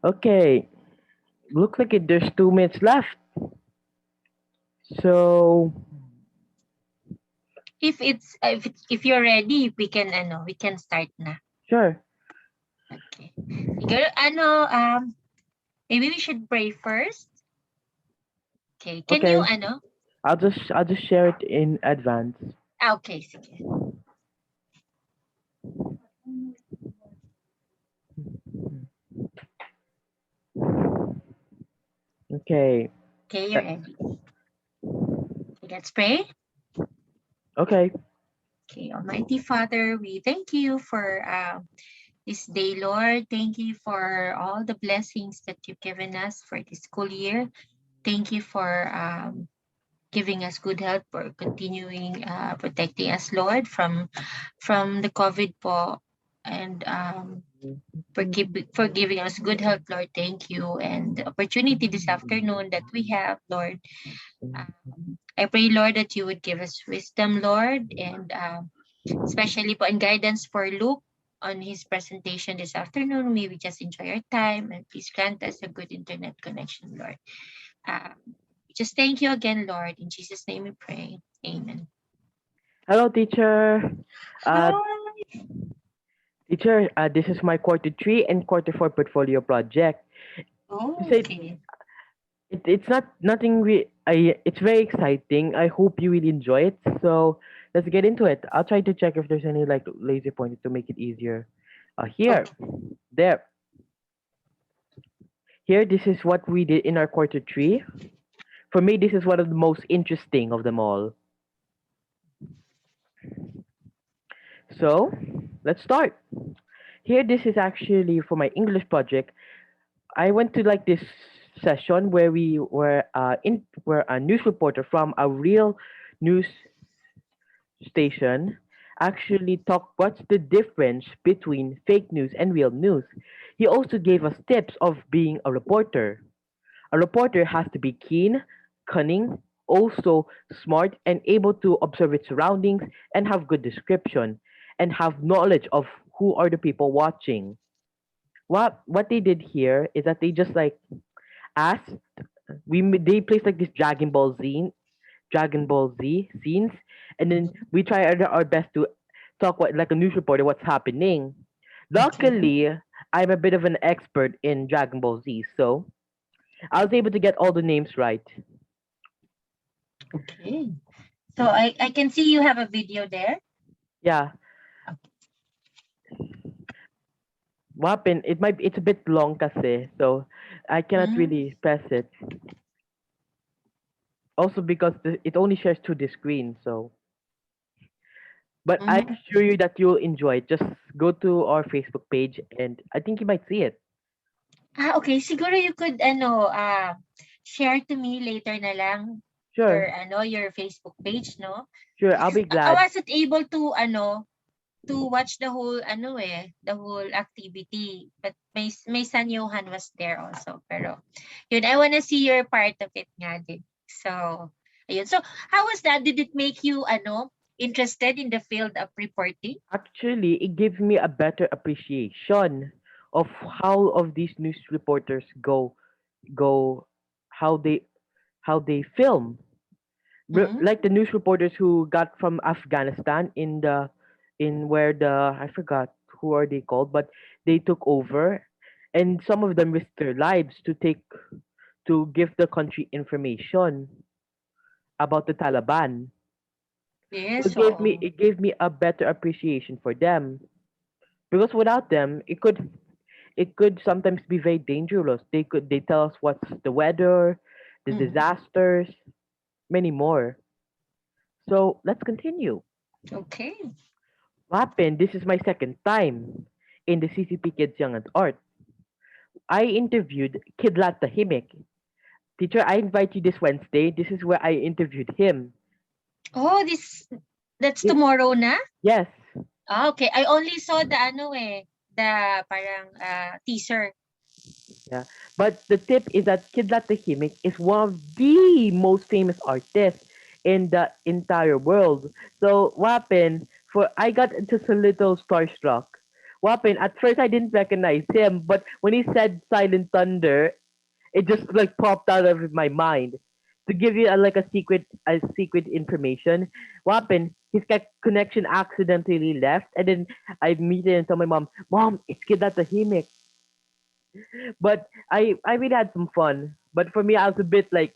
Okay, looks like there's 2 minutes left. So, If you're ready, we can start na. sure. Okay. Siguro maybe we should pray first. Okay. Can you Okay, I'll just share it in advance. okay, sige. Okay. Okay, uh, you're ready. Okay, let's pray. Okay. Okay, Almighty Father, we thank you for this day, Lord. Thank you for all the blessings that you've given us for this school year. Thank you for giving us good health, for continuing protecting us, Lord, from the COVID po, and for giving us good health, Lord. Thank you, and the opportunity this afternoon that we have, Lord. I pray, Lord, that you would give us wisdom, Lord, and especially po and guidance for Luke on his presentation this afternoon. May we just enjoy our time and please grant us a good internet connection, Lord. Um, just thank you again, Lord. In Jesus' name we pray. Amen. Hello, teacher. Uh, Hi. teacher, this is my quarter three and quarter four portfolio project. You said Okay. it's not nothing. It's very exciting. I hope you will enjoy it. So let's get into it. I'll try to check if there's any like laser pointer to make it easier. Here, Okay. there, here. This is what we did in our quarter three. For me, this is one of the most interesting of them all. So let's start. Here, this is actually for my English project. I went to like this session where we were where a news reporter from a real news station actually talked what's the difference between fake news and real news. He also gave us tips of being a reporter. A reporter has to be keen, cunning, also smart and able to observe its surroundings and have good description and have knowledge of who are the people watching. What they did here is that they just like asked they placed like this Dragon Ball Z scenes, and then Mhm. we try our best to talk like a news reporter what's happening. Okay. Luckily, I'm a bit of an expert in Dragon Ball Z, so I was able to get all the names right. Okay. So I can see you have a video there. Yeah, Okay. Wapin, it's a bit long kasi, so I cannot Mm, really press it. Also because it only shares to the screen, so but I mm. assure you that you'll enjoy it. Just go to our Facebook page and I think you might see it. Okay. Siguro you could share to me later na lang Sure, your Facebook page, no? sure, I'll Because be I glad. wasn't able to watch the whole the whole activity. But my son Johan was there also. Pero yun, I wanna see your part of it nga din. So, ayun. So, how was that? Did it make you interested in the field of reporting? Actually, it gives me a better appreciation of how of these news reporters go how they film. Mm-hmm. Like the news reporters who got from Afghanistan in where I forgot who are they called, but they took over, and some of them risked their lives to give the country information about the Taliban. So Yes, so it gave me a better appreciation for them because without them, it could sometimes be very dangerous. They tell us what's the weather, the mm, disasters, many more. So let's continue. okay. What happened? This is my second time in the CCP Kids Young at Art. I interviewed Kidlat Tahimik. Teacher, I invite you this Wednesday. This is where I interviewed him. Oh, that's It, tomorrow na? yes, Okay. I only saw the the parang teaser. yeah. But the tip is that Kidlat Tahimik is one of the most famous artists in the entire world. So what happened? For I got just a little starstruck. Wapin, at first I didn't recognize him, but when he said Silent Thunder, it just like popped out of my mind. To give you like a secret information, Wapin, his connection accidentally left, and then I meet it and tell my mom, "Mom, it's Kid Tahimik." But I really had some fun. But for me, I was a bit like,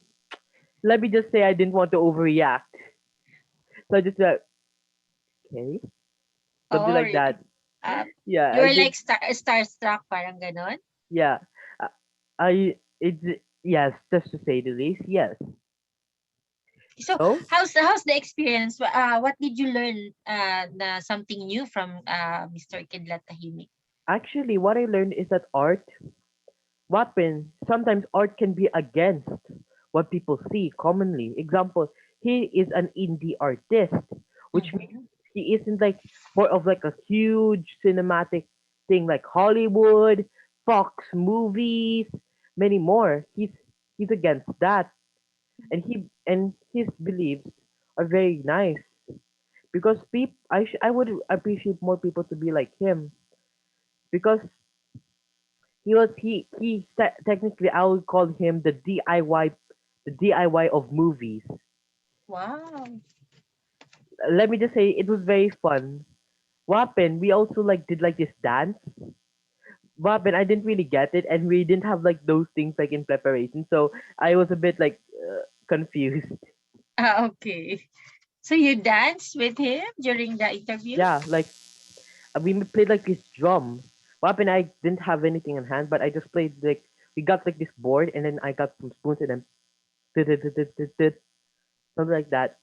let me just say I didn't want to overreact, so I just okay, something Oh, like really? that. Uh, Yeah, you I were did. like starstruck, parang ganon? Yeah, I it's yes, just to say the least. Yes. So So how's the experience? What did you learn na something new from Mr. Kidlat Tahimik? actually, what I learned is that sometimes art can be against what people see commonly. Example, he is an indie artist, which means Mm-hmm. he isn't like more of like a huge cinematic thing like Hollywood, Fox movies, many more. He's against that, and his beliefs are very nice because I would appreciate more people to be like him because technically I would call him the DIY of movies. Wow. Let me just say it was very fun. Wapen, we also like did like this dance. Wapen, I didn't really get it, and we didn't have like those things like in preparation, so I was a bit like confused. Okay. So you danced with him during the interview? Yeah, like we played like this drum. Wapen, I didn't have anything in hand, but I just played like we got like this board, and then I got some spoons and then something like that.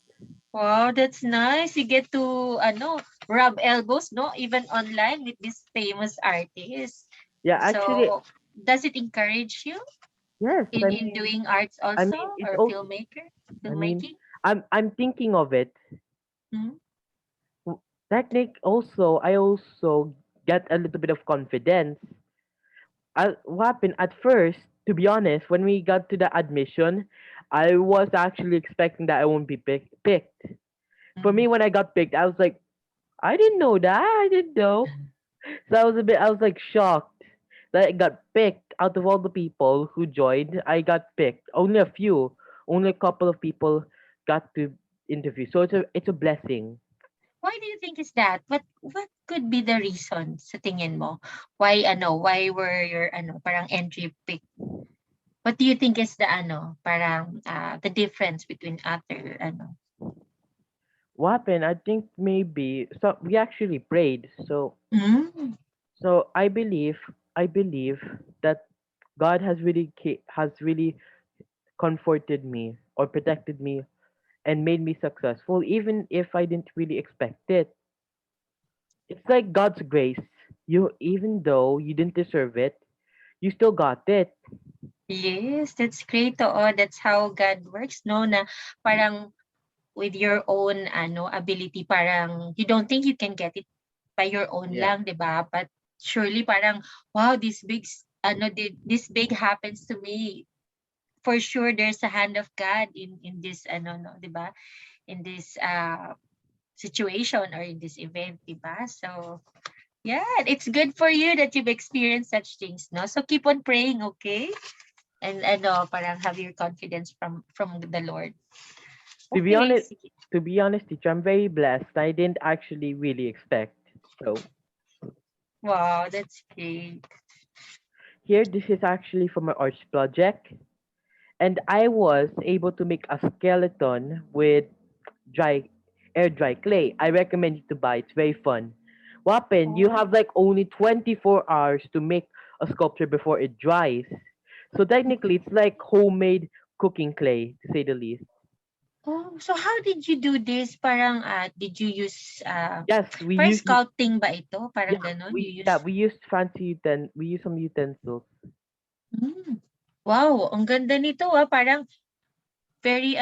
Wow, that's nice. You get to rub elbows, no, even online with this famous artist. Yeah, actually, So does it encourage you yes. in doing arts I also mean, it's or also. I mean, filmmaking? I'm thinking of it. Hmm. Technique also, I also get a little bit of confidence. What happened at first, to be honest, when we got to the admission, I was actually expecting that I won't be picked. For me, Hmm. when I got picked, I was like, I didn't know that. I didn't know. So I was like shocked that I got picked out of all the people who joined. I got picked. Only a couple of people got to interview. So it's a blessing. Why do you think is that? What could be the reason sa tingin mo? Why were your parang entry pick? What do you think is the parang the difference between other What happened? I think maybe so. We actually prayed. Mm. So I believe that God has really comforted me or protected me and made me successful, even if I didn't really expect it. It's like God's grace. You even though you didn't deserve it, you still got it. Yes, that's great. Oo, that's how God works, no? Na parang with your own ability, parang you don't think you can get it by your own Yeah. lang, 'di ba? But surely parang wow, this big happens to me. For sure there's a hand of God in this no, 'di ba? In this situation or in this event, 'di ba? So yeah, it's good for you that you've experienced such things, no? So keep on praying, okay? And parang have your confidence from the Lord. To be Okay, honest, sige. teacher, I'm very blessed. I didn't actually really expect. So Wow, that's great. here, this is actually from my arts project, and I was able to make a skeleton with dry dry clay. I recommend you to buy. It's very fun. Wapen, you Oh. have like only 24 hours to make a sculpture before it dries. So technically, it's like homemade cooking clay, to say the least. Oh, so how did you do this? Parang did you use Yes, parang sculpting ba ito? Parang yeah ganon, you yeah use. we used we used some utensils. Hmm. Wow, ang ganda nito parang very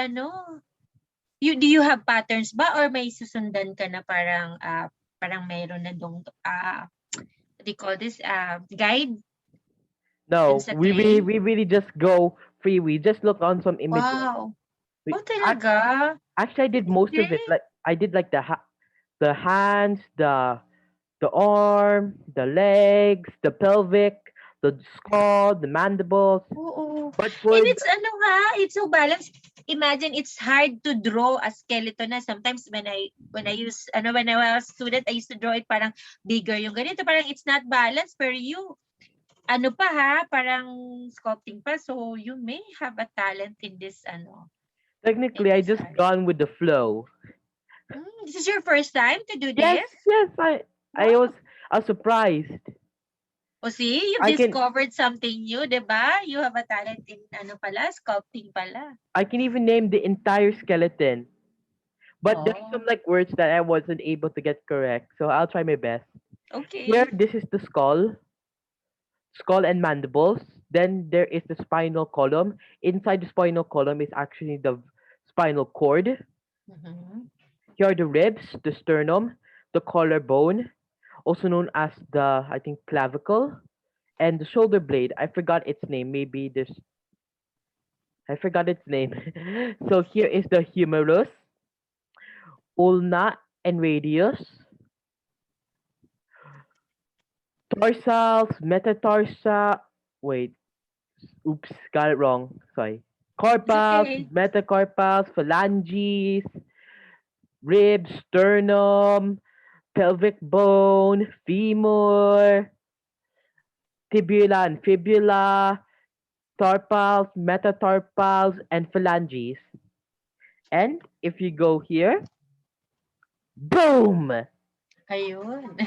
do you have patterns ba or may susundan ka na parang mayroon na dong what do you call this guide dun No, sa clay? we really just go free. We just look on some images. Wow. We Oh, talaga? actually I did That's most of it. great. Like I did like the hands, the The arm, the legs, the pelvic, the skull, the mandibles. Oo. But And for the, it's ano ha, it's so balanced. Imagine it's hard to draw a skeleton na sometimes when I was student, I used to draw it parang bigger yung ganito, parang it's not balanced pero you ano pa ha, parang sculpting pa. So you may have a talent in this in technically, I this just art. gone with the flow. This is your first time to do Yes, this? yes, I was Wow. I was surprised. O see, you've I can discovered something new, 'di ba? You have a talent in ano pala, sculpting pala. I can even name the entire skeleton. But there's some Oh, like words that I wasn't able to get correct, so I'll try my best. Here, okay. this is the skull and mandibles. Then there is the spinal column. Inside the spinal column is actually the spinal cord. Mhm. Here are the ribs, the sternum, the collarbone, also known as the I think clavicle, and the shoulder blade. I forgot its name. Maybe this I forgot its name. So here is the humerus, ulna, and radius, dorsals, metatarsa. Wait, oops, got it wrong. Sorry. It's Carpals, okay. metacarpals, phalanges, ribs, sternum, pelvic bone, femur, tibula and fibula, tarpals, metatarpals, and phalanges. And if you go here, boom! Ayun.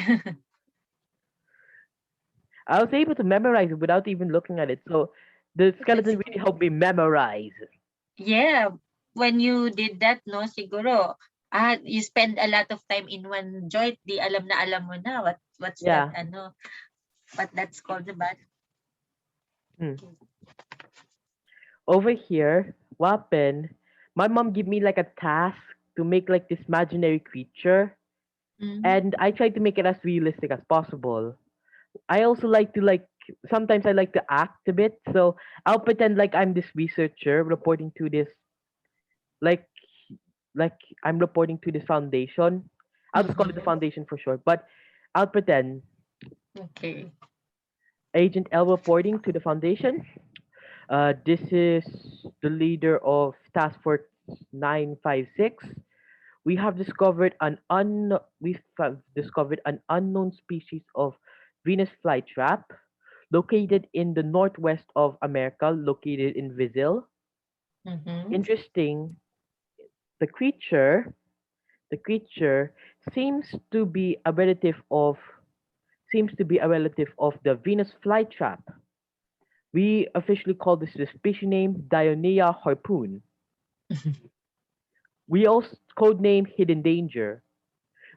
I was able to memorize it without even looking at it. So the That's skeleton really good. helped me memorize. Yeah, when you did that, no, siguro, you spend a lot of time in one joint, di alam mo na what's that, Yeah. what that's called, diba? Hmm. Over here, weapon. My mom gave me like a task to make like this imaginary creature, Mm. and I tried to make it as realistic as possible. I also like to like sometimes I like to act a bit, so I'll pretend like I'm this researcher reporting to this like like I'm reporting to this foundation. I'll just call it the Mm-hmm. foundation for short, but I'll pretend Okay. Agent L reporting to the foundation. This is the leader of Task Force 956. We have discovered an unknown species of Venus flytrap located in the northwest of America, located in Brazil. Mm-hmm. Interesting, the creature the creature seems to be a relative of the Venus flytrap. We officially call this the species name Dionea harpoon. We also codename Hidden Danger.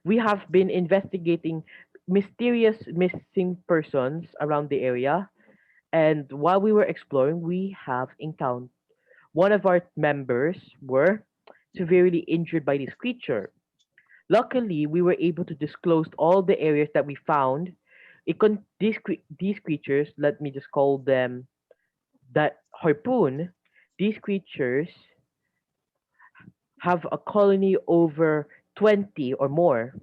We have been investigating mysterious missing persons around the area, and while we were exploring, we have encountered one of our members were severely injured by this creature. Luckily, we were able to disclose all the areas that we found. These creatures, let me just call them that harpoon. These creatures have a colony over 20 or more.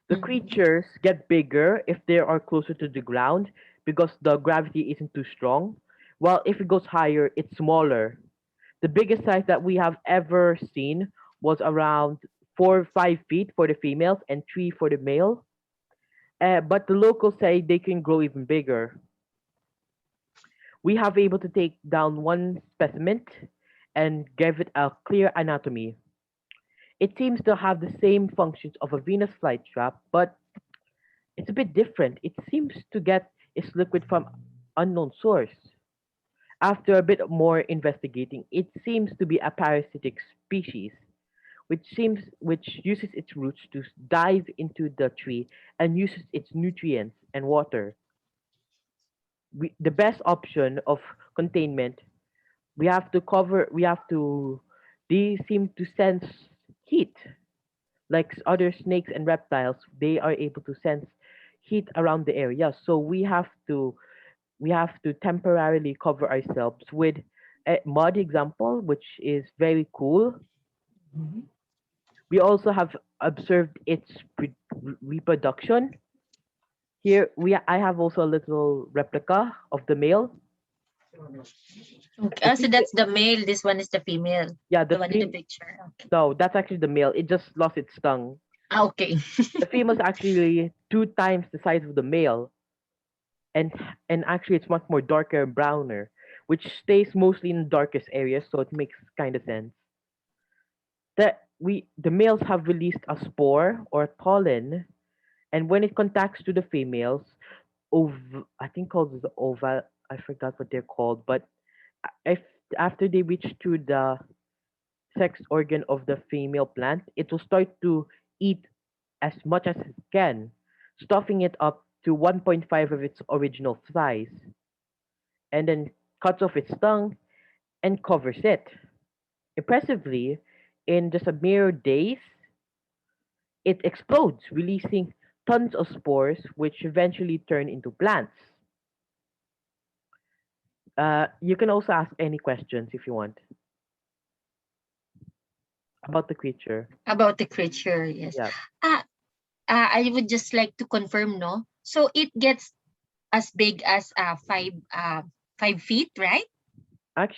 The Mm-hmm. creatures get bigger if they are closer to the ground because the gravity isn't too strong, while if it goes higher, it's smaller. The biggest size that we have ever seen was around 4 or 5 feet for the females and 3 for the male. But the locals say they can grow even bigger. We have able to take down one specimen and give it a clear anatomy. It seems to have the same functions of a Venus flytrap, but it's a bit different. It seems to get its liquid from unknown source. After a bit more investigating, it seems to be a parasitic species, which uses its roots to dive into the tree and uses its nutrients and water. The best option of containment, we have to cover. We have to. They seem to sense heat, like other snakes and reptiles. They are able to sense heat around the area. So we have to temporarily cover ourselves with a mud example, which is very cool. Mm-hmm. We also have observed its reproduction. Here I have also a little replica of the male. Okay. The Oh, so female, that's the male. This one is the female. yeah, The one in the picture. Okay. no, that's actually the male. It just lost its tongue. Ah, okay. The female is actually two times the size of the male, and actually it's much more darker and browner, which stays mostly in the darkest areas, so it makes kind of sense. The males have released a spore or pollen, and when it contacts to the females, I think called the oval. I forgot what they're called, but if after they reach to the sex organ of the female plant, it will start to eat as much as it can, stuffing it up to 1.5 of its original size, and then cuts off its tongue and covers it. Impressively, in just a mere days, it explodes, releasing tons of spores, which eventually turn into plants. You can also ask any questions if you want about the creature. About the creature, yes. Yeah, Ah, I would just like to confirm, no? So it gets as big as 5 feet, right?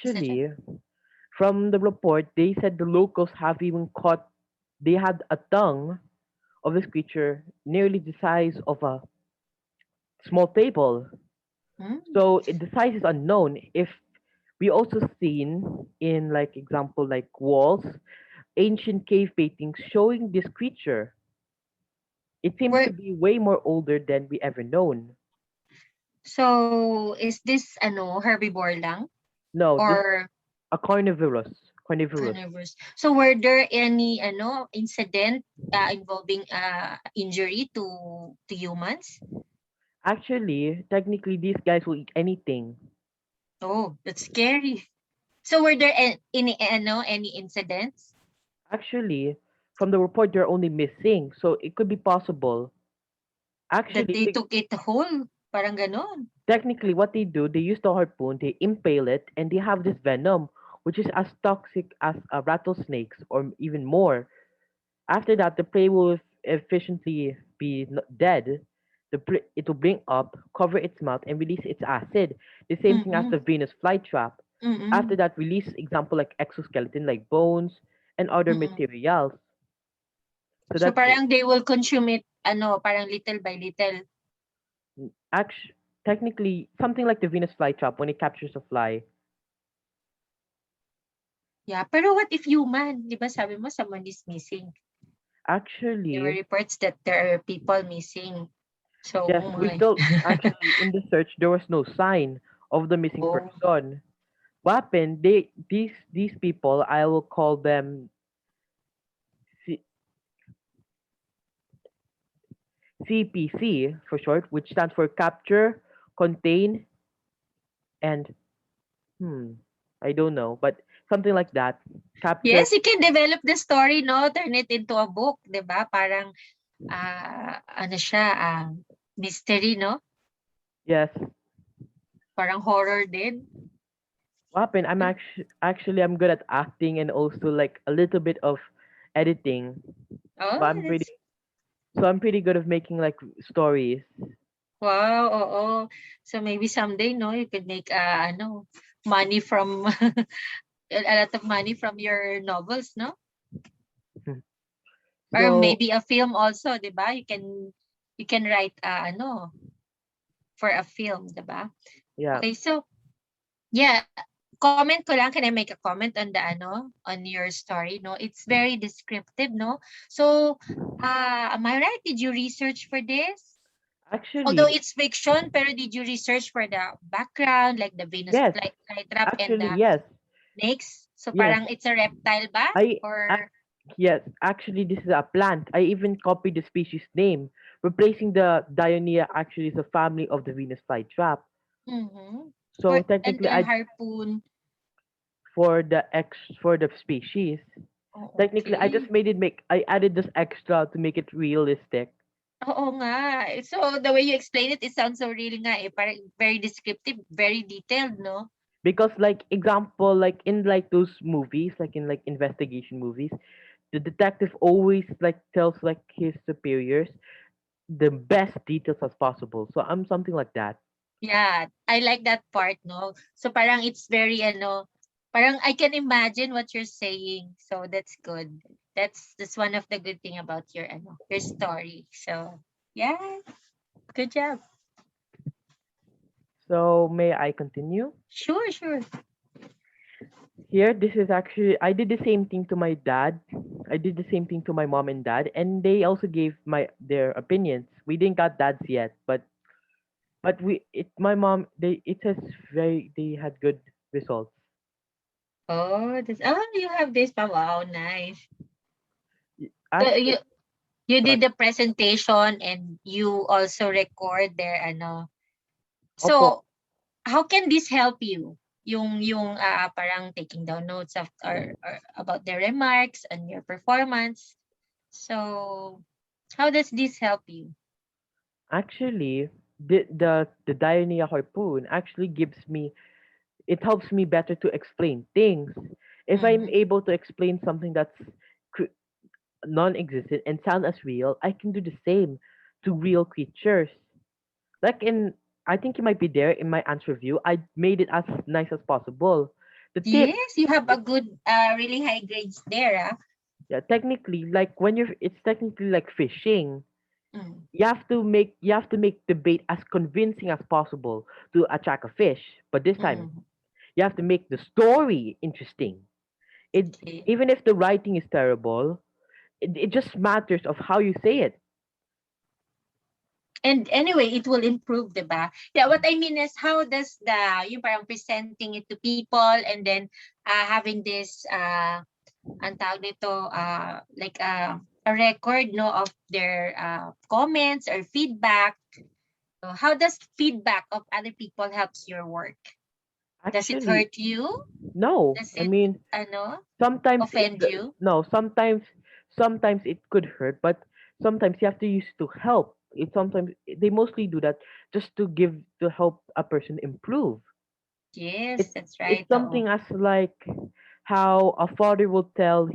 Is that right? actually, from the report, they said the locals have even caught. They had a tongue of this creature nearly the size of a small table. Hmm. So the size is unknown. If we also seen in like example like walls, ancient cave paintings showing this creature. It seems to Where be way more older than we ever known. so is this herbivore lang No, this or a carnivorous. Carnivorous. carnivores? So were there any incident involving injury to humans? Actually, technically, these guys will eat anything. Oh, that's scary. So were there any incidents Actually, from the report, they're only missing, so it could be possible. that Actually, they took it whole? Parang ganon. technically, what they do, they use the harpoon, they impale it, and they have this venom, which is as toxic as rattlesnakes or even more. After that, the prey will efficiently be dead. It will bring up, cover its mouth, and release its acid. The same thing as Mm-mm. the Venus flytrap. After Mm-mm. that, release example like exoskeleton, like bones and other Mm-mm. materials. So So that's it. parang they will consume it parang little by little. Actually, technically, something like the Venus flytrap when it captures a fly. Yeah, pero what if human? 'Di ba sabi mo someone is missing? There were Actually, reports that there are people missing. So, yes, oh we my. still actually in the search there was no sign of the missing Oh. person. What happened? These people, I will call them C- CPC for short, which stands for capture, contain, and hmm, I don't know, but something like that. Capture, Yes, you can develop the story, no? Turn it into a book, 'di ba? Parang ano siya, mystery, no? yes. Parang horror din. What happened? Actually I'm good at acting and also like a little bit of editing. Oh, So that's I'm pretty good at making like stories. wow, oo. So maybe someday, no, you could make money from a lot of money from your novels, no? Or So maybe a film also, 'di ba? You can write for a film, 'di ba? yeah, Okay, so yeah, comment ko lang, can I make a comment on the on your story, no? It's very descriptive, no? So, am I right? Did you research for this? Although actually it's fiction, pero did you research for the background, like the Venus yes. flytrap and Actually the yes. snakes? So Yes. parang it's a reptile ba? I Or Yes, actually, this is a plant. I even copied the species name, replacing the Dionaea actually is a family of the Venus flytrap. mm-hmm. So And technically, then I harpoon. for the species. Oh, Technically, I just okay. made it make. I added this extra to make it realistic Oo nga. So, the way you explain it, it sounds so real nga eh. Parang very descriptive, very detailed, no? because, like example, like in like those movies, like in like investigation movies, the detective always like tells like his superiors. the best details as possible. So I'm something like that. Yeah, I like that part, no? So parang it's very parang I can imagine what you're saying. So that's good. That's one of the good thing about your story. So yeah, good job. So may I continue? Sure, sure. Here, this is actually I did the same thing to my dad. I did the same thing to my mom and dad, and they also gave their opinions. We didn't got dads yet, but we it my mom they it says very they had good results. Oh, you have this pa. Wow, nice. So Actually, you sorry. did the presentation and you also record there Opo. So how can this help you? Yung parang taking down notes of or about the remarks and your performance. So how does this help you? Actually, the Diarrhea harpoon actually gives me it helps me better to explain things. If I'm Mm-hmm. able to explain something that's cr- non-existent and sound as real, I can do the same to real creatures. Like in, I think you might be there in my answer review. I made it as nice as possible. The tip, Yes, you have a good really high grades there, ah. yeah, technically, like when it's technically like fishing. Mm. You have to make the bait as convincing as possible to attract a fish. But this time, Mm. you have to make the story interesting. It Okay. even if the writing is terrible, it just matters of how you say it. And anyway, it will improve, diba? Yeah, what I mean is how does yung parang presenting it to people and then having this ang tawag nito, like a record no of their comments or feedback. So how does feedback of other people helps your work? Does it Actually, hurt you? no. Does I it mean, sometimes offend you? no. Sometimes it could hurt, but sometimes you have to use to help. It sometimes they mostly do that just to help a person improve. Yes, It's that's it's right. Oo. something as like how a father would tell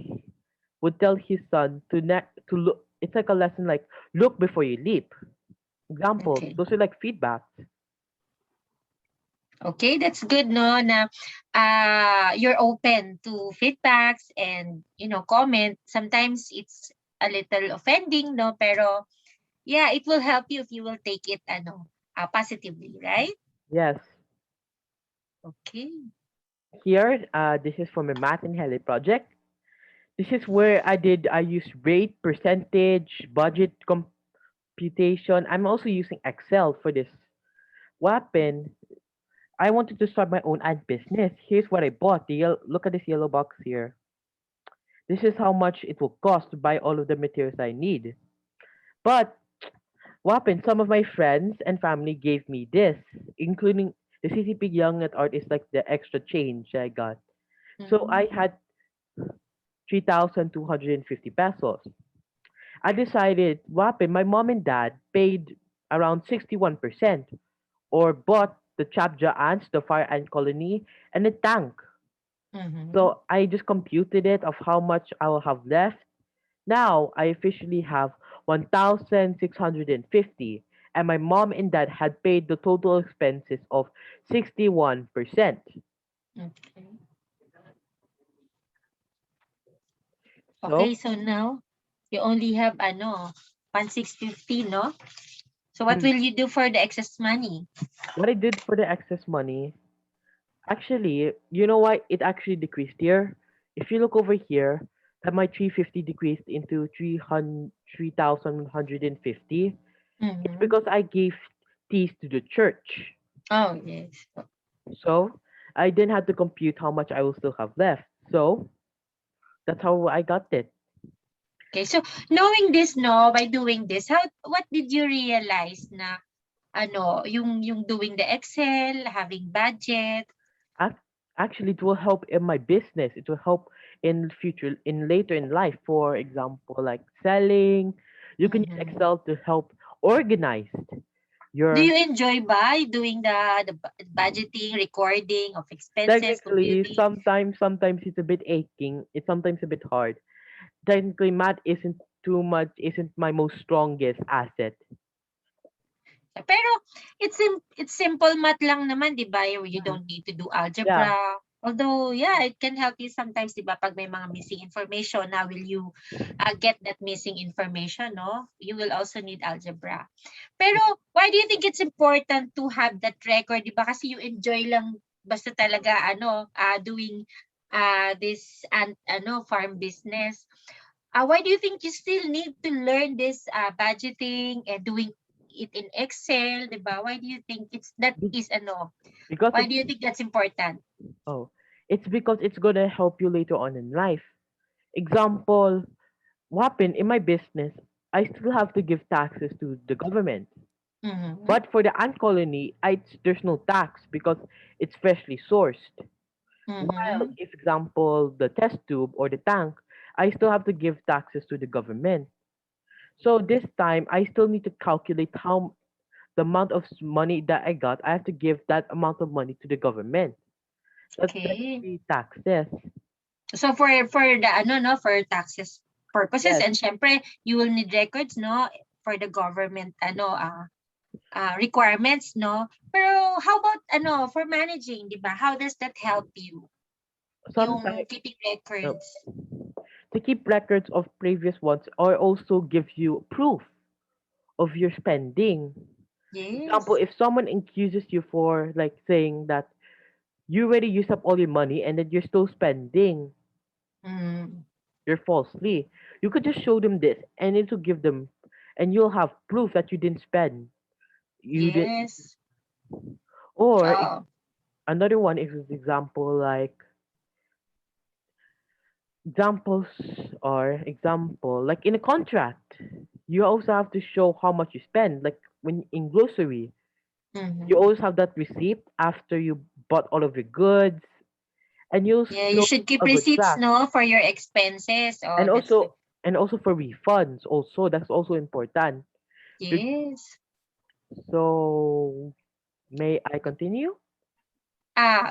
his son to look. It's like a lesson like look before you leap. Examples. Okay. Those are like feedbacks. Okay, that's good no na you're open to feedbacks and comment. Sometimes it's a little offending no pero yeah, it will help you if you will take it positively, right? Yes. Okay. Here, this is for my math and Heli project. This is where I use rate, percentage, budget computation. I'm also using Excel for this. What happened? I wanted to start my own ad business. Here's what I bought. Look at this yellow box here. This is how much it will cost to buy all of the materials I need. But what happened? Some of my friends and family gave me this, including the CCP Young Net Art is like the extra change I got. So I Mhm. had 3,250 pesos. I decided, what happened? My mom and dad paid around 61% or bought the Chabja ants, the fire ant colony, and a tank. Mhm. So I just computed it of how much I will have left. Now I officially have 1,650, and my mom and dad had paid the total expenses of 61%. Okay. So Okay, so now you only have 1,650, no? So what mm, will you do for the excess money? what I did for the excess money, actually, you know why it actually decreased here? If you look over here, that my 350 decreased into 3,150. It's Mhm. because I gave these to the church. Oh, yes. So I didn't have to compute how much I will still have left. So that's how I got it. Okay, so knowing this, no, by doing this, what did you realize na yung doing the Excel, having budget? Ac- Actually, it will help in my business. It will help in future, in later in life. For example, like selling. You can use Mhm. Excel to help organize Do your you enjoy by doing the budgeting, recording of expenses, technically computing? sometimes it's a bit aching. It's sometimes a bit hard. Technically, math isn't too much. Isn't my most strongest asset. Pero it's simple math lang naman, 'di ba? You Mhm. don't need to do Yeah. algebra. Although, yeah, it can help you sometimes, 'di ba? Pag may mga missing information, how will you get that missing information, no? You will also need algebra. Pero why do you think it's important to have that record, 'di ba? Kasi you enjoy lang basta talaga doing this and farm business. Why do you think you still need to learn this budgeting and doing it in Excel, 'di ba? Why do you think that Be- is Because why it's do you think that's important? oh, it's because it's gonna help you later on in life. Example, what happened in my business, I still have to give taxes to the government. Mm-hmm. But for the ant colony, there's no tax because it's freshly sourced. While Mm-hmm. if example the test tube or the tank, I still have to give taxes to the government. So this time I still need to calculate how the amount of money that I got. I have to give that amount of money to the government. That's Okay. technically taxes. So for the for taxes purposes Yes. and syempre you will need records for the government requirements pero how about for managing, 'di ba? How does that help you yung Sometimes keeping uh, records? to keep records of previous ones or also gives you proof of your spending. Example, Yes. if someone accuses you for like saying that you already used up all your money and then you're still spending Mm. your falsely, you could just show them this and it will give them and you'll have proof that you didn't spend. You did Yes. or Oh. another one is example like examples example like in a contract you also have to show how much you spend like when in grocery you Mm-hmm. always have that receipt after you bought all of your goods and you'll Yeah, you show should keep a good receipts, track no, for your expenses. Oh, and that's good. also for refunds also that's also important. Be- Yes. so may I continue?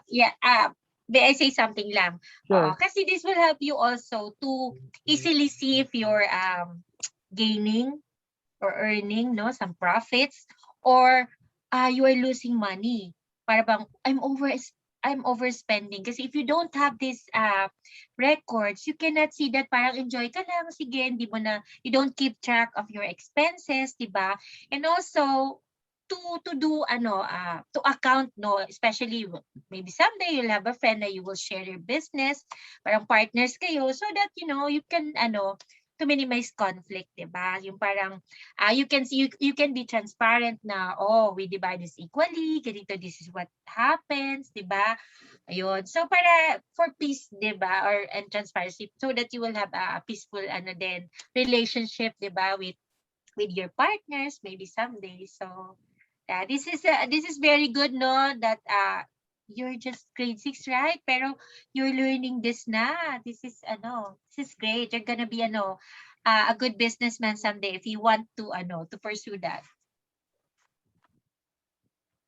Yeah, may I say something lang? Sure. Kasi this will help you also to easily see if you're gaining or earning, no, some profits, or you are losing money. Para bang I'm overspending kasi if you don't have this records, you cannot see that parang enjoy ka lang, sige, hindi mo na, you don't keep track of your expenses, 'di ba? And also to do to account, no, especially maybe someday you'll have a friend that you will share your business, parang partners kayo, so that you can to minimize conflict, 'di ba? Yung parang you can see, you can be transparent na, oh, we divide this equally, ganito, this is what happens, 'di ba? Ayun. So para for peace, 'di ba? And transparency, so that you will have a peaceful then relationship, 'di ba, with your partners maybe someday. So yeah, this is very good, no, that you're just grade 6, right? Pero you're learning this na. This is great. You're gonna be a good businessman someday if you want to pursue that.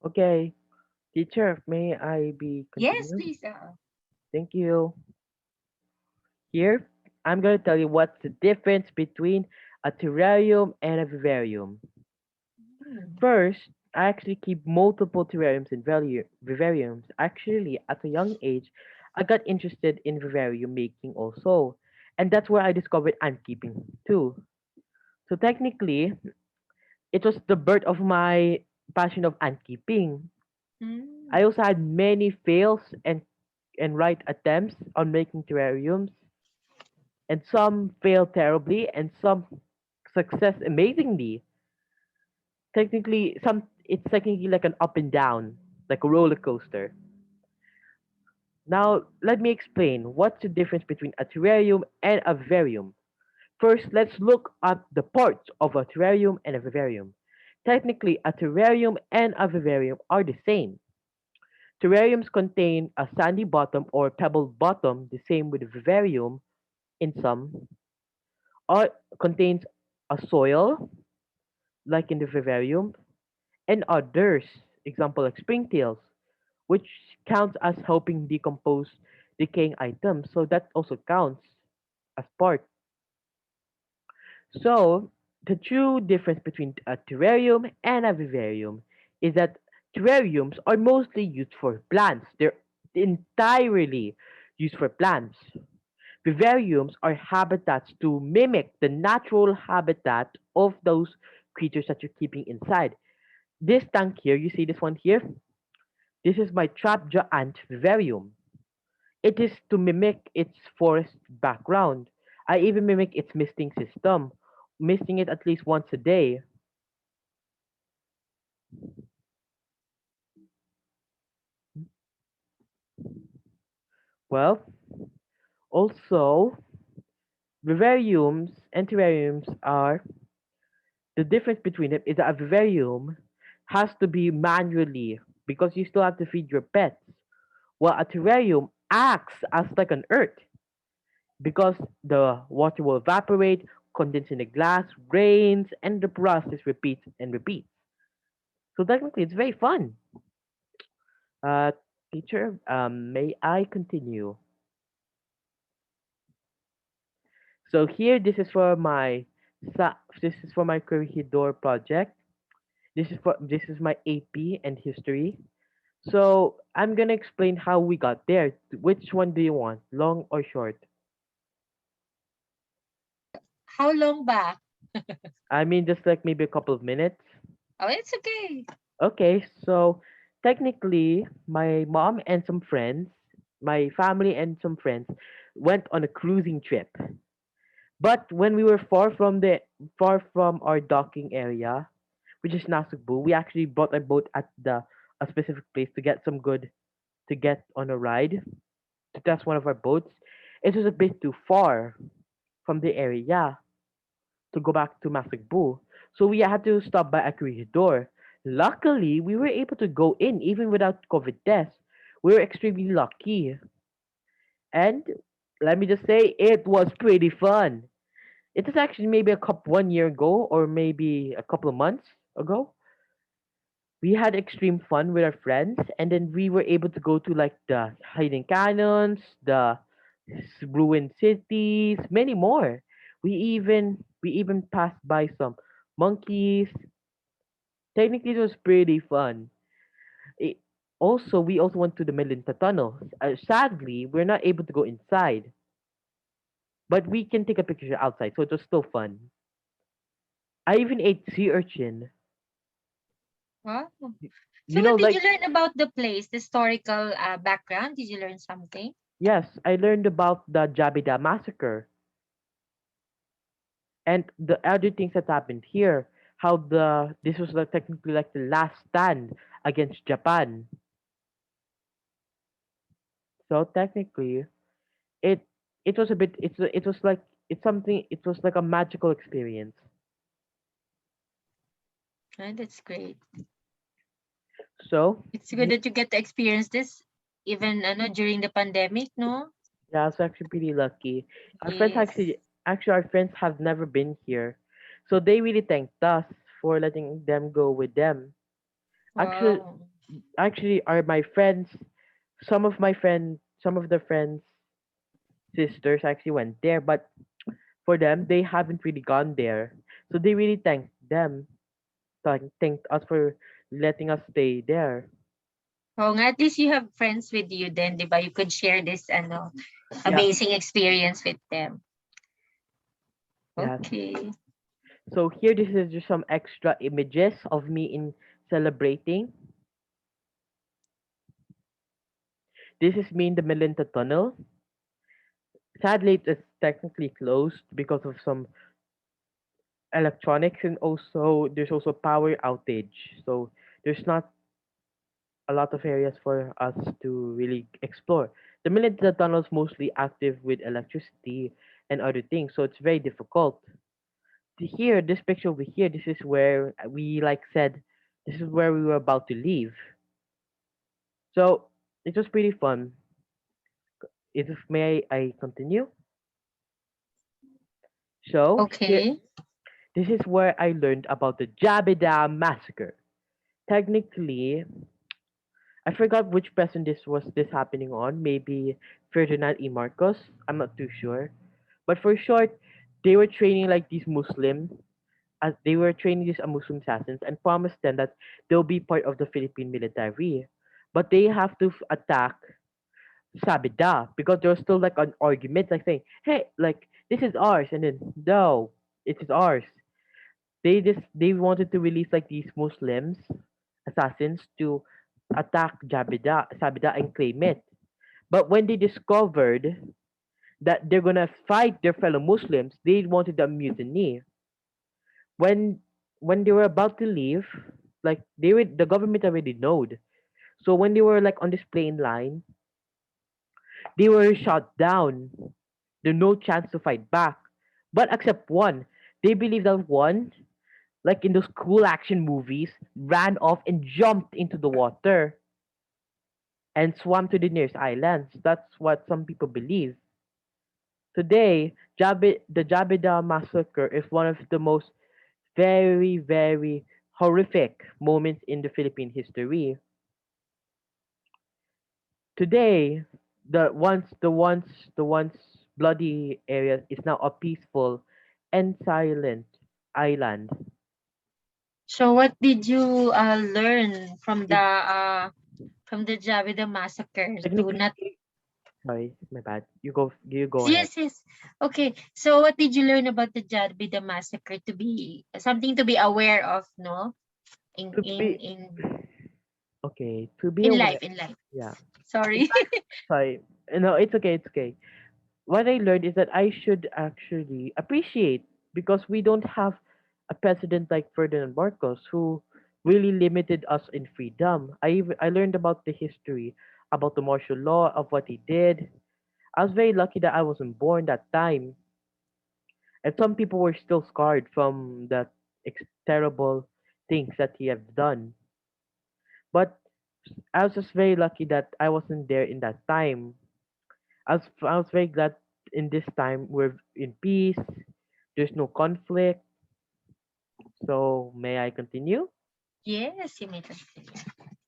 Okay, teacher, may I be Yes, continue? please. Thank you. Here, I'm going to tell you what's the difference between a terrarium and a vivarium. Hmm. First, I actually keep multiple terrariums and vivariums. Actually, at a young age, I got interested in vivarium making also. And that's where I discovered ant keeping too. So technically, it was the birth of my passion of ant keeping. I Hmm. also had many fails and right attempts on making terrariums, and some failed terribly and some success amazingly. Technically, some it's technically like an up and down, like a roller coaster. Now, let me explain what's the difference between a terrarium and a vivarium. First, let's look at the parts of a terrarium and a vivarium. Technically, a terrarium and a vivarium are the same. Terrariums contain a sandy bottom or pebbled bottom, the same with a vivarium in some, or contains a soil, like in the vivarium, and others, example like springtails, which counts as helping decompose decaying items. So that also counts as part. So, The true difference between a terrarium and a vivarium is that terrariums are mostly used for plants. They're entirely used for plants. Vivariums are habitats to mimic the natural habitat of those creatures that you're keeping inside. This tank here, you see this one here? This is my trap ant vivarium. It is to mimic its forest background. I even mimic its misting system, misting it at least once a day. Well, also, vivariums and terrariums are the difference between them is that a vivarium has to be manually because you still have to feed your pets, while a terrarium acts as like an earth because the water will evaporate, condense in the glass, rains, and the process repeats and repeats. So technically, it's very fun. Uh, Teacher, may I continue? So here, this is for my corregidor project. This is my AP and history. So I'm gonna explain how we got there. Which one do you want, long or short? How long back? I mean, just like maybe a couple of minutes. Oh, it's okay. Okay, so technically, my mom and some friends, my family and some friends, went on a cruising trip. But when we were far from our docking area, which is Nasugbu, we actually bought a boat at the a specific place to get some good to get on a ride to test one of our boats. It was a bit too far from the area to go back to Masagbu, so we had to stop by a corridor. Luckily, we were able to go in even without COVID test. We were extremely lucky, and let me just say, it was pretty fun. It was actually maybe 1 year ago or maybe a couple of months ago. We had extreme fun with our friends, and then we were able to go to like the hidden canyons, the ruined cities, many more. We even passed by some monkeys. Technically, it was pretty fun. It, we also went to the Melinta Tunnel. Sadly, we're not able to go inside, but we can take a picture outside, so it was still fun. I even ate sea urchin. Wow. You So know, what did you like learn about the place, the historical background? Did you learn something? yes, I learned about the Jabida massacre and the other things that happened here. How the this was like technically like the last stand against Japan. So technically, it it was a bit it was like it's something it was like a magical experience. That's great. So It's good that you get to experience this even during the pandemic, no? yeah, I was actually pretty lucky. Our friends Yes. actually our friends have never been here, so they really thanked us for letting them go with them. Actually, Wow. are my friends. Some of the friends' sisters actually went there, but for them, they haven't really gone there. So they really thanked us for letting us stay there. Oh, nga, at least you have friends with you then, di ba? You could share this Yeah, amazing experience with them. yeah. Okay. So here, this is just some extra images of me in celebrating. This is me in the Melinta Tunnel. Sadly, it's technically closed because of some electronics, and also there's also power outage. So there's not a lot of areas for us to really explore. The Melinta Tunnel is mostly active with electricity and other things, so it's very difficult. Here, this picture over here, this is where we like said, this is where we were about to leave. So it was pretty fun. If may I continue? So here, Okay. this is where I learned about the Jabida massacre. Technically, I forgot which president this happening on. Maybe Ferdinand E. Marcos. I'm not too sure. But for short, they were training like these Muslims. as they were training these Muslim assassins and promised them that they'll be part of the Philippine military, but they have to attack Sabida because there was still like an argument, like saying, "Hey, like this is ours," and then no, it is ours. They wanted to release like these Muslims assassins to attack Sabida and claim it. But when they discovered that they're gonna fight their fellow Muslims, they wanted a mutiny. When when they were about to leave, like the government already knowed. So when they were like on this plane line, they were shot down. There's no chance to fight back. But except one. They believe that one, like in those cool action movies, ran off and jumped into the water and swam to the nearest islands. That's what some people believe. Today, the Jabeda massacre is one of the most very, very horrific moments in the Philippine history. Today, the once bloody area is now a peaceful and silent island. So what did you learn It from the Javida massacres to technically, not. sorry, my bad. You go ahead. Yes, yes. Okay. So what did you learn about the Javida massacre to be something to be aware of, no? In To in be in okay, to be in aware. life, in life. Yeah, it's Sorry. sorry. No, it's okay. It's okay. What I learned is that I should actually appreciate because we don't have a president like Ferdinand Marcos who really limited us in freedom. I learned about the history, about the martial law of what he did. I was very lucky that I wasn't born that time, and some people were still scarred from the terrible things that he have done. But I was just very lucky that I wasn't there in that time. I was very glad in this time we're in peace. There's no conflict. So may I continue? Yes, you may continue.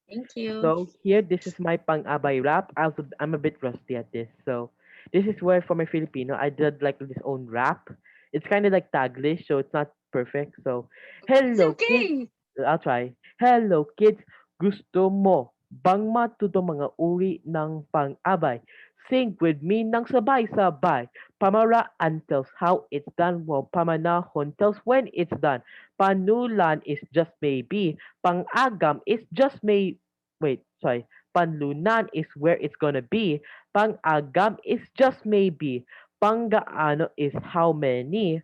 Thank you. So here, this is my pang-abay rap. I'm a bit rusty at this. So this is where for my Filipino, I did like this own rap. It's kind of like Taglish, so it's not perfect. So, It's hello kids. okay. I'll try. Hello kids. Gusto mo bang matuto mga uri ng pang-abay? Sing with me ng sabay-sabay. Pamaraan tells how it's done, while pamanahon tells when it's done. Panulan is just maybe. Pang-agam is just may wait, sorry. Panlunan is where it's gonna be. Pang-agam is just maybe. Panggaano is how many.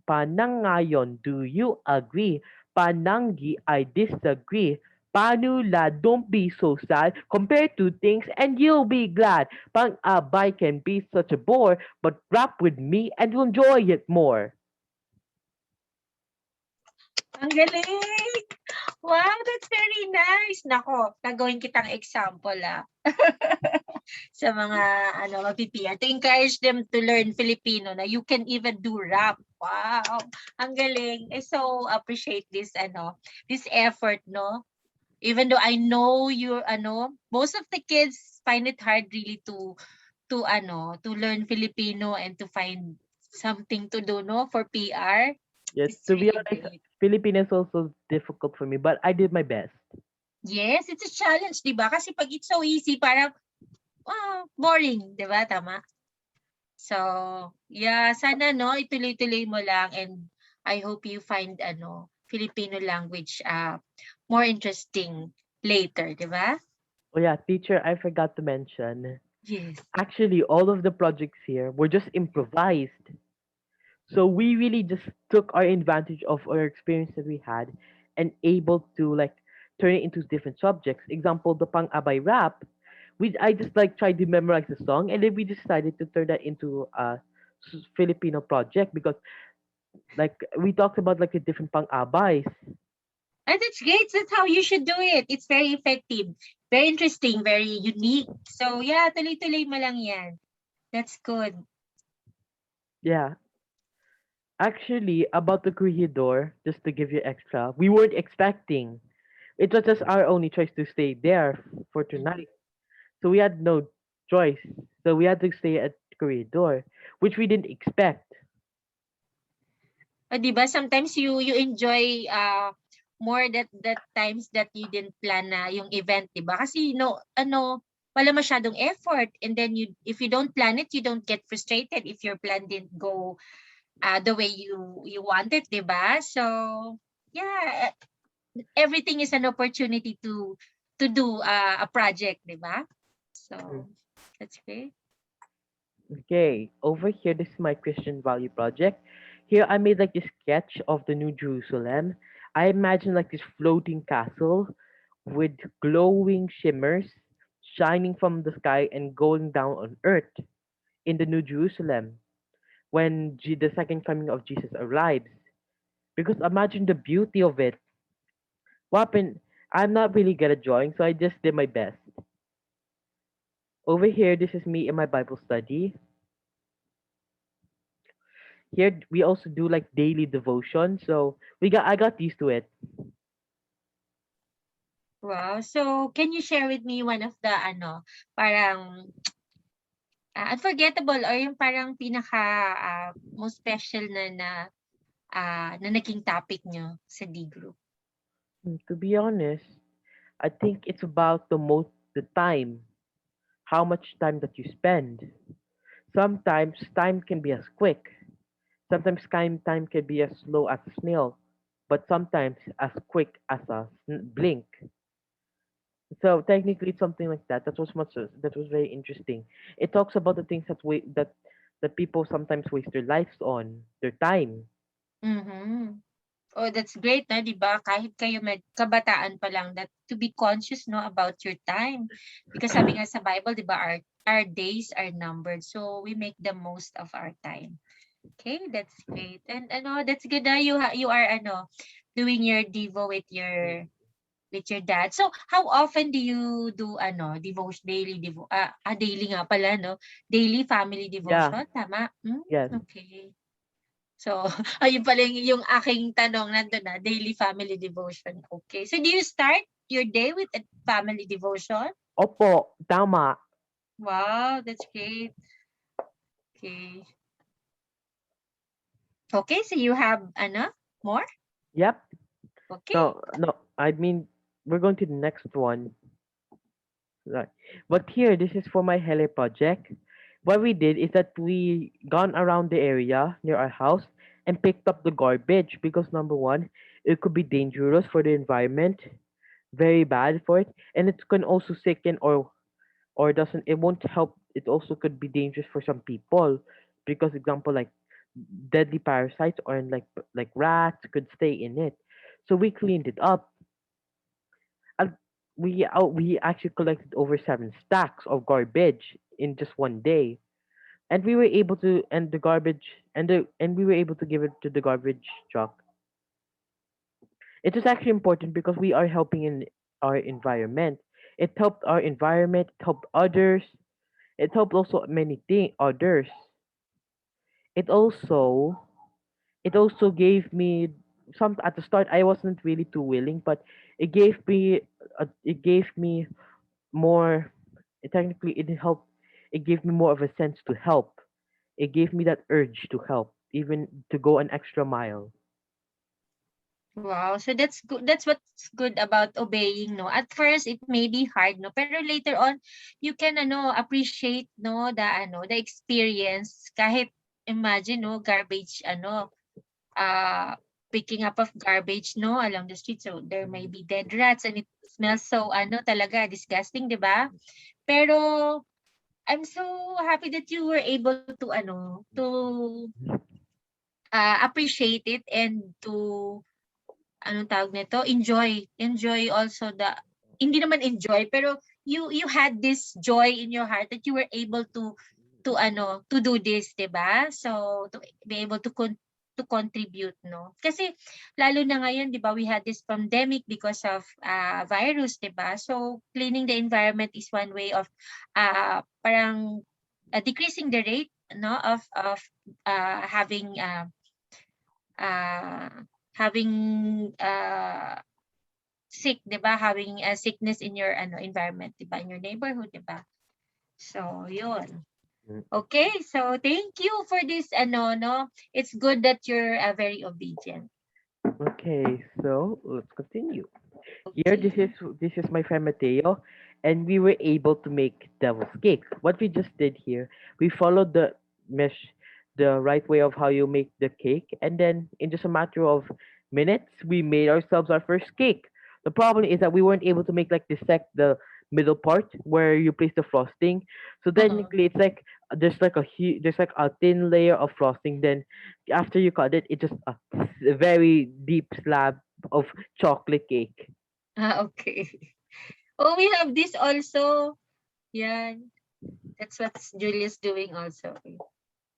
Panangayon, do you agree? Pananggi, I disagree. Panula, don't be so sad. Compare two things and you'll be glad. Pang-abay can be such a bore, but rap with me and you'll enjoy it more. Ang galing! Wow, that's very nice. Nako, gagawin kitang example sa mga mag-PPR to encourage them to learn Filipino na you can even do rap. Wow, ang galing. I so appreciate this effort, no? Even though I know most of the kids find it hard really to learn Filipino and to find something to do, no, for PR. Yes, It's to be really honest, great. Filipino is also difficult for me, but I did my best. Yes, it's a challenge, 'di ba? Kasi pag it's so easy, parang boring, 'di ba? Tama. So, yeah, sana no ituloy-tuloy mo lang, and I hope you find Filipino language more interesting later, 'di ba? Oh yeah, teacher, I forgot to mention. Yes. Actually, all of the projects here were just improvised. So we really just took our advantage of our experience that we had and able to like turn it into different subjects. Example, the Pang Abay rap. I just like tried to memorize the song and then we decided to turn that into a Filipino project because like we talked about like the different Pang Abays. And that's great. That's how you should do it. It's very effective, very interesting, very unique. So, yeah, tuloy-tuloy mo lang yan. That's good. Yeah. Actually, about the corridor, just to give you extra, we weren't expecting. It was just our only choice to stay there for Mhm. tonight. So we had no choice. So we had to stay at corridor, which we didn't expect. O 'di ba sometimes you enjoy more that times that you didn't plan na yung event, 'di ba? Kasi wala masyadong effort, and then if you don't plan it, you don't get frustrated if your plan didn't go the way you want it, 'di ba? So, yeah, everything is an opportunity to do a project, 'di ba? Mm. So, that's great. Okay, over here, this is my Christian value project. Here, I made like this sketch of the New Jerusalem. I imagine like this floating castle with glowing shimmers shining from the sky and going down on earth in the New Jerusalem when the second coming of Jesus arrives. Because imagine the beauty of it. What happened? I'm not really good at drawing, so I just did my best. Over here, this is me in my Bible study. Here we also do like daily devotion, so I got used to it. Wow. So, can you share with me one of the parang unforgettable or yung parang pinaka most special na naging topic nyo sa D group? To be honest, I think it's about the time, how much time that you spend. Sometimes time can be as quick. Sometimes time can be as slow as a snail, but sometimes as quick as a blink. So technically, it's something like that. That was very interesting. It talks about the things that people sometimes waste their lives on, their time. Mhm. Oh, that's great na, 'di ba? Kahit kayo kabataan pa lang, that to be conscious no about your time. Because sabi nga sa Bible, 'di ba, our days are numbered. So we make the most of our time. Okay, that's great. And that's good na you are doing your devo with your dad. So how often do you do devotion daily nga pala no? Daily family Yeah. devotion, tama? Yes. Okay. So, ayun pala yung aking tanong nandun na, daily family devotion. Okay. So, do you start your day with a family devotion? Opo. Tama. Wow, that's great. Okay. Okay, so you have, more? Yep. Okay. So no, I mean we're going to the next one. Right. But here, this is for my Hele project. What we did is that we gone around the area near our house and picked up the garbage because number one, it could be dangerous for the environment, very bad for it, and it can also sicken or doesn't. It won't help. It also could be dangerous for some people because, example, like deadly parasites or like rats could stay in it. So we cleaned it up. Uh, we actually collected over 7 stacks of garbage in just one day, and we were able to and the garbage and we were able to give it to the garbage truck. It was actually important because we are helping in our environment. It helped our environment, it helped others, it helped also many others. It also it also gave me some at the start. I wasn't really too willing, but it gave me more. Technically, it gave me more of a sense to help. It gave me that urge to help, even to go an extra mile. Wow. So that's good. That's what's good about obeying, no? At first, it may be hard, no? Pero later on, you can, appreciate, no, the experience. Kahit, imagine, no, garbage, uh, picking up of garbage, no, along the street. So there may be dead rats and it smells so, talaga disgusting, 'di ba? Pero I'm so happy that you were able to, appreciate it and to anong tawag nito, enjoy also hindi naman enjoy, pero you had this joy in your heart that you were able to do this, 'di ba? So to be able to contribute, no? Kasi lalo na ngayon, 'di ba, we had this pandemic because of virus, 'di ba? So cleaning the environment is one way of parang decreasing the rate, no, of having uh, having sick, 'di ba? Having a sickness in your environment, 'di ba? In your neighborhood, 'di ba? So, 'yun. Mm. Okay, so thank you for this ano no. It's good that you're very obedient. Okay, so let's continue. Here, Okay. this is my friend Mateo, and we were able to make devil's cake. What we just did here, we followed the mesh, the right way of how you make the cake, and then in just a matter of minutes, we made ourselves our first cake. The problem is that we weren't able to make like the middle part where you place the frosting. So Uh-huh. technically, it's like there's like a thin layer of frosting. Then after you cut it, it's just a very deep slab of chocolate cake. Ah, okay. Oh, we have this also. Yeah, that's what Julius doing also.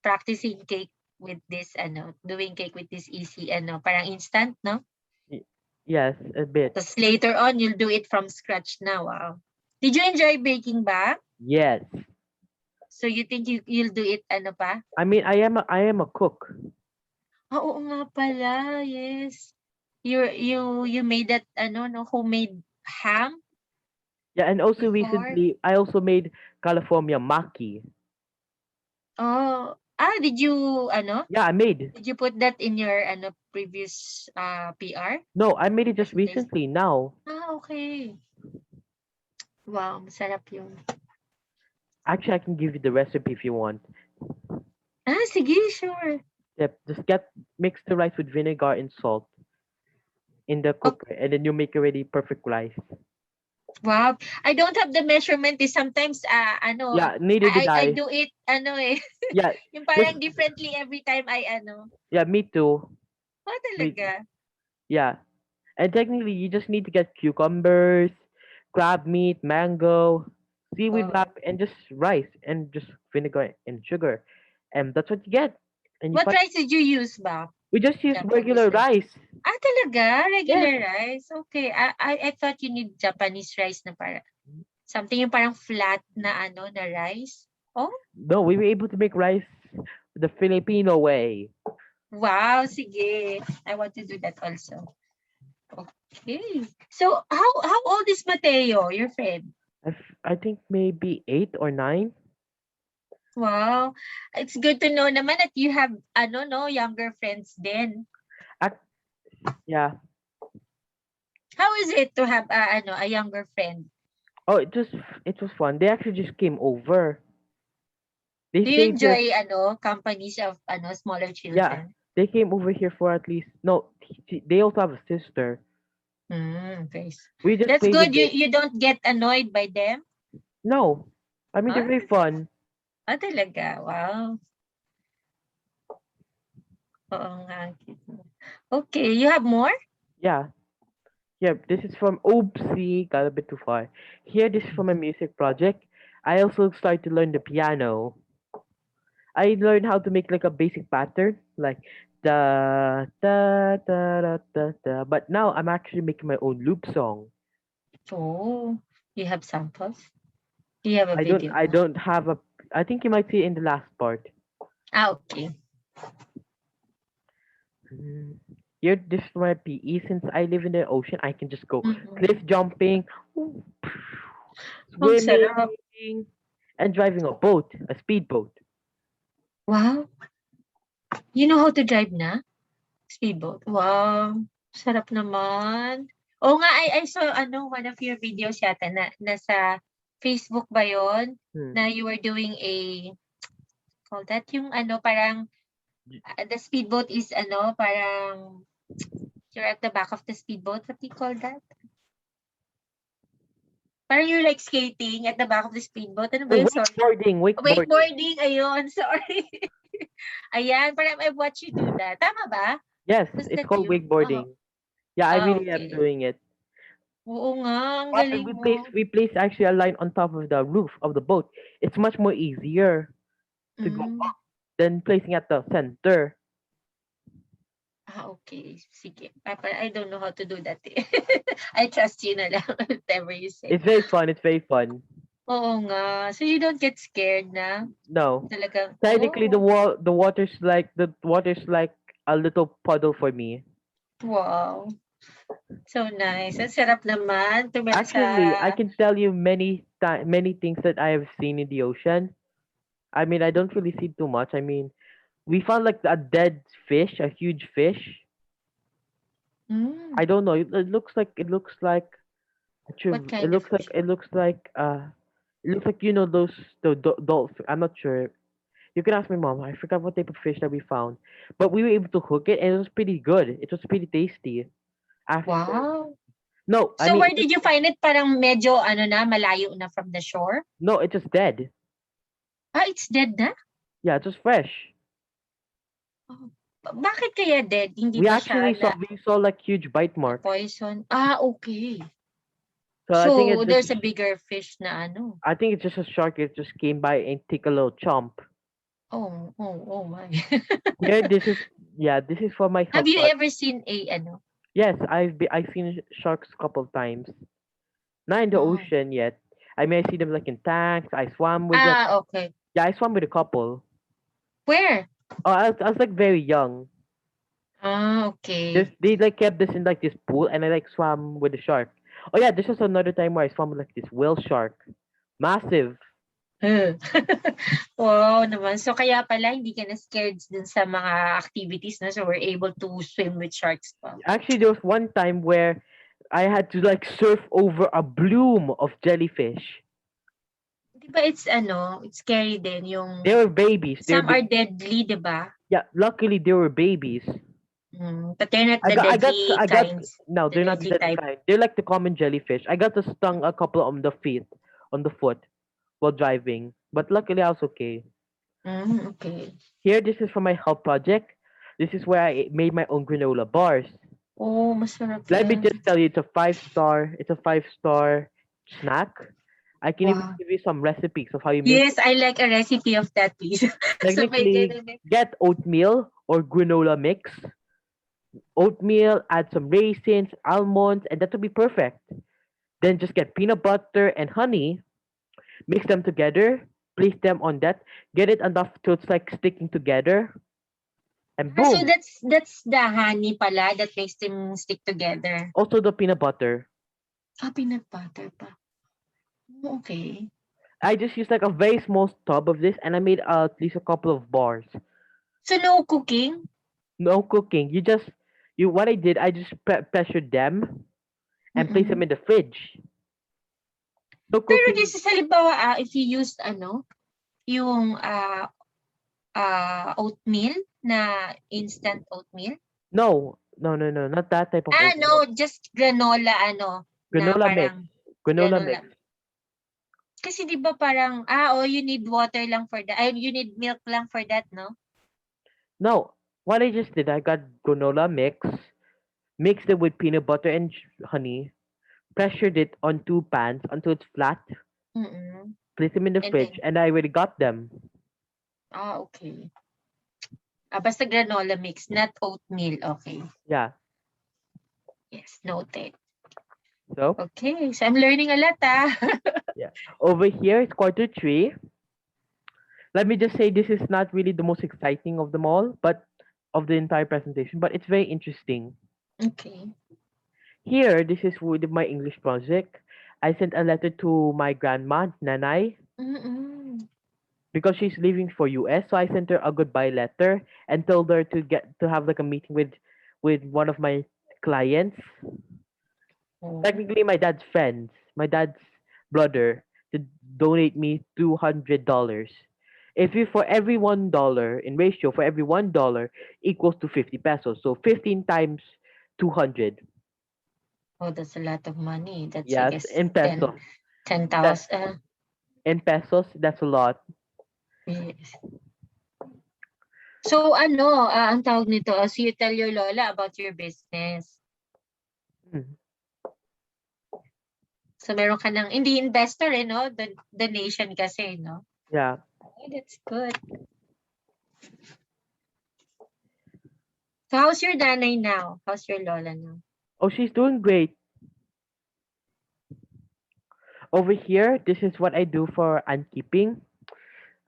Practicing cake with this ano, doing cake with this easy ano, parang instant, no? Y- Yes, a bit. Tapos later on, you'll do it from scratch now. Wow. Did you enjoy baking ba? Yes. So you think you'll do it ano pa? I mean, I am a cook. Ah, oo nga pala. Yes. You made that ano no homemade ham Yeah, and also before. recently I also made California maki. Oh, did you ano? Yeah, I made. Did you put that in your ano previous PR No, I made it just presentation? recently now. Ah, okay. Wow, masarap yun. Actually, I can give you the recipe if you want. Sige, sure. Yep, just mix the rice with vinegar and salt in the Ok, cooker, and then you make already perfect rice. wow. I don't have the measurement. Sometimes, ano, Yeah, neither did I I. do it, ano eh, Yeah, yung just parang differently every time I, ano. yeah, me too. Oh, Me, talaga? yeah, and technically you just need to get cucumbers, crab meat, mango, seaweed Oh. wrap, and just rice and just vinegar and sugar, and that's what you get. And you What find rice did you use ba? we just use regular Previously. rice. Talaga? Yes. Regular rice? Okay. I thought you need Japanese rice na para something yung parang flat na ano na rice. Oh, No, we were able to make rice the Filipino way. wow. Sige. I want to do that also. Okay. So, how old is Mateo, your friend? I think maybe 8 or 9. Wow. It's good to know naman that you have ano no, younger friends then. Ac Yeah. How is it to have ano, a younger friend? Oh, it was fun. They actually just came over. They Do you stayed here. enjoy ano, companies of ano, smaller Yeah, children? they came over here for at least no. They also have a sister. Okay. We just That's played with good. You it. you don't get annoyed by them? No, I mean they're Huh? very fun. Talaga. Wow. Oo nga. Okay, you have more? Yeah, yeah. This is from Oopsie, got a bit too far. Here, this is from a music project. I also started to learn the piano. I learned how to make like a basic pattern, like da da da da da da. But now I'm actually making my own loop song. Oh, you have samples? Do you have a video? I don't have a. I think you might see it in the last part. Okay. Mm. Here, this is my PE. Since I live in the ocean, I can just go Mm-mm. cliff jumping, Ang sarap. swimming, and driving a boat, a speedboat. Wow. You know how to drive na? Speedboat. Wow. Sarap naman. Oo nga, I saw ano, one of your videos yata na nasa Facebook ba yon Hmm. na you were doing a call that yung ano parang the speedboat is ano parang you're at the back of the speedboat. What do you call that? Parang you're like skating at the back of the speedboat. Ano ba Oh, yun? Sorry. wakeboarding. Wakeboarding. Ayun. Sorry. Ayan. Parang I've watched you do that. Tama ba? Yes, Was it's that called you? Oh, wakeboarding. Yeah, I really am okay. doing it. Oo nga. Ang But galing mo. we place actually a line on top of the roof of the boat. It's much more easier to go Mm. up than placing at the center. Okay. Sige. I don't know how to do that eh. I trust you na lang whatever you say. It's very fun. It's very fun. Oo nga. So you don't get scared na? No, Talagang, technically oh, the water's like a little puddle for me. wow. So nice. Ang sarap naman. Tumira sa, Actually, I can tell you many things that I have seen in the ocean. I mean, I don't really see too much. I mean, we found like a dead fish, a huge fish. Mm. I don't know. It looks like What kind of fish? it looks like those the dolphin. I'm not sure. You can ask my mom. I forgot what type of fish that we found, but we were able to cook it, and it was pretty good. It was pretty tasty. After Wow. no, I So mean where did you find it? Parang medyo ano na, malayo na from the shore? no, it just dead. Ah, it's dead na? Yeah, it was fresh. Oh. Bakit kaya dead? Hindi We ba siya actually saw like huge bite na marks. poison? Ah, okay. So I think So there's a bigger fish na ano. it's just a shark. It just came by and take a little chomp. Oh my. Here, this is yeah, this is for my Have health you part. ever seen a ano? Yes, I've seen sharks a couple of times. Not in the Oh. ocean yet. I mean, I see them like in tanks. I swam with like Ah, okay. yeah, I swam with a couple. Where? Oh, I was like very young. Ah, okay. They like kept this in like this pool, and I like swam with the shark. Oh yeah, this was another time where I swam with like this whale shark, massive. Huh. Wow naman. So kaya pala hindi ka na scared dun sa mga activities na so we're able to swim with sharks pa. Actually, there was one time where I had to like surf over a bloom of jellyfish. Di ba it's ano, it's scary din They yung were babies. They were some are babies. deadly, di ba? Yeah, luckily they were babies. But they're not the I deadly got. kinds, No, the they're not the deadly deadly type. kind. They're like the common jellyfish. I got stung a couple on the feet, on the foot, while driving. But luckily I was okay. Okay. Here, this is for my health project. This is where I made my own granola bars. Oh, masarap Let me yan. just tell you, it's a 5 star. It's a 5 star snack. I can even Wow. give you some recipes of how you make Yes, it. I like a recipe of that, please. Sabay Technically, ganun eh. get oatmeal or granola mix. Oatmeal, add some raisins, almonds, and that will be perfect. Then just get peanut butter and honey, mix them together, place them on that, get it enough till it's like sticking together, and Ah, so boom! that's the honey pala that makes them stick together. Also the peanut butter. Ah, peanut butter pa. Okay. I just used like a very small tub of this, and I made at least a couple of bars. So no cooking? No cooking. What I did, I just pressured them and placed them Mm-mm. in the fridge. No Pero cooking. this is halimbawa, if you used ano, yung oatmeal na instant oatmeal. No, no, no, no, not that type of Ah, oatmeal. no, just granola ano, na Granola mix. parang Granola granola. mix. Kasi 'di ba parang you need water lang for that. Ay, you need milk lang for that, no? No, what I just did, I got granola mix, mixed it with peanut butter and honey, pressured it on 2 pans until it's flat, Mm. placed them in the And fridge, then and I already got them. okay. Basta granola mix, not oatmeal. Okay. Yeah. Yes, noted. So, Okay, so I'm learning a lot, ah. yeah. Over here, it's quarter 3. Let me just say this is not really the most exciting of them all, but of the entire presentation, but it's very interesting. Okay. Here, this is with my English project. I sent a letter to my grandma, Nanay, Mm. because she's leaving for US. So I sent her a goodbye letter and told her to have like a meeting with one of my clients. Oh. Technically, my dad's friends, my dad's brother, to donate me $200. If you for every $1 in ratio for every $1 equals to 50 pesos, so 15 times 200. Oh, that's a lot of money. That's I Yes, guess in 10 pesos. That 10,000. in pesos, that's a lot. Yes. So ano, ang tawag nito, so you tell your lola about your business. Mm, So meron ka ng, hindi investor no? Donation kasi, no? yeah. Oh, that's good. So how's your nanay now? How's your lola now? Oh, she's doing great. Over here, this is what I do for keeping.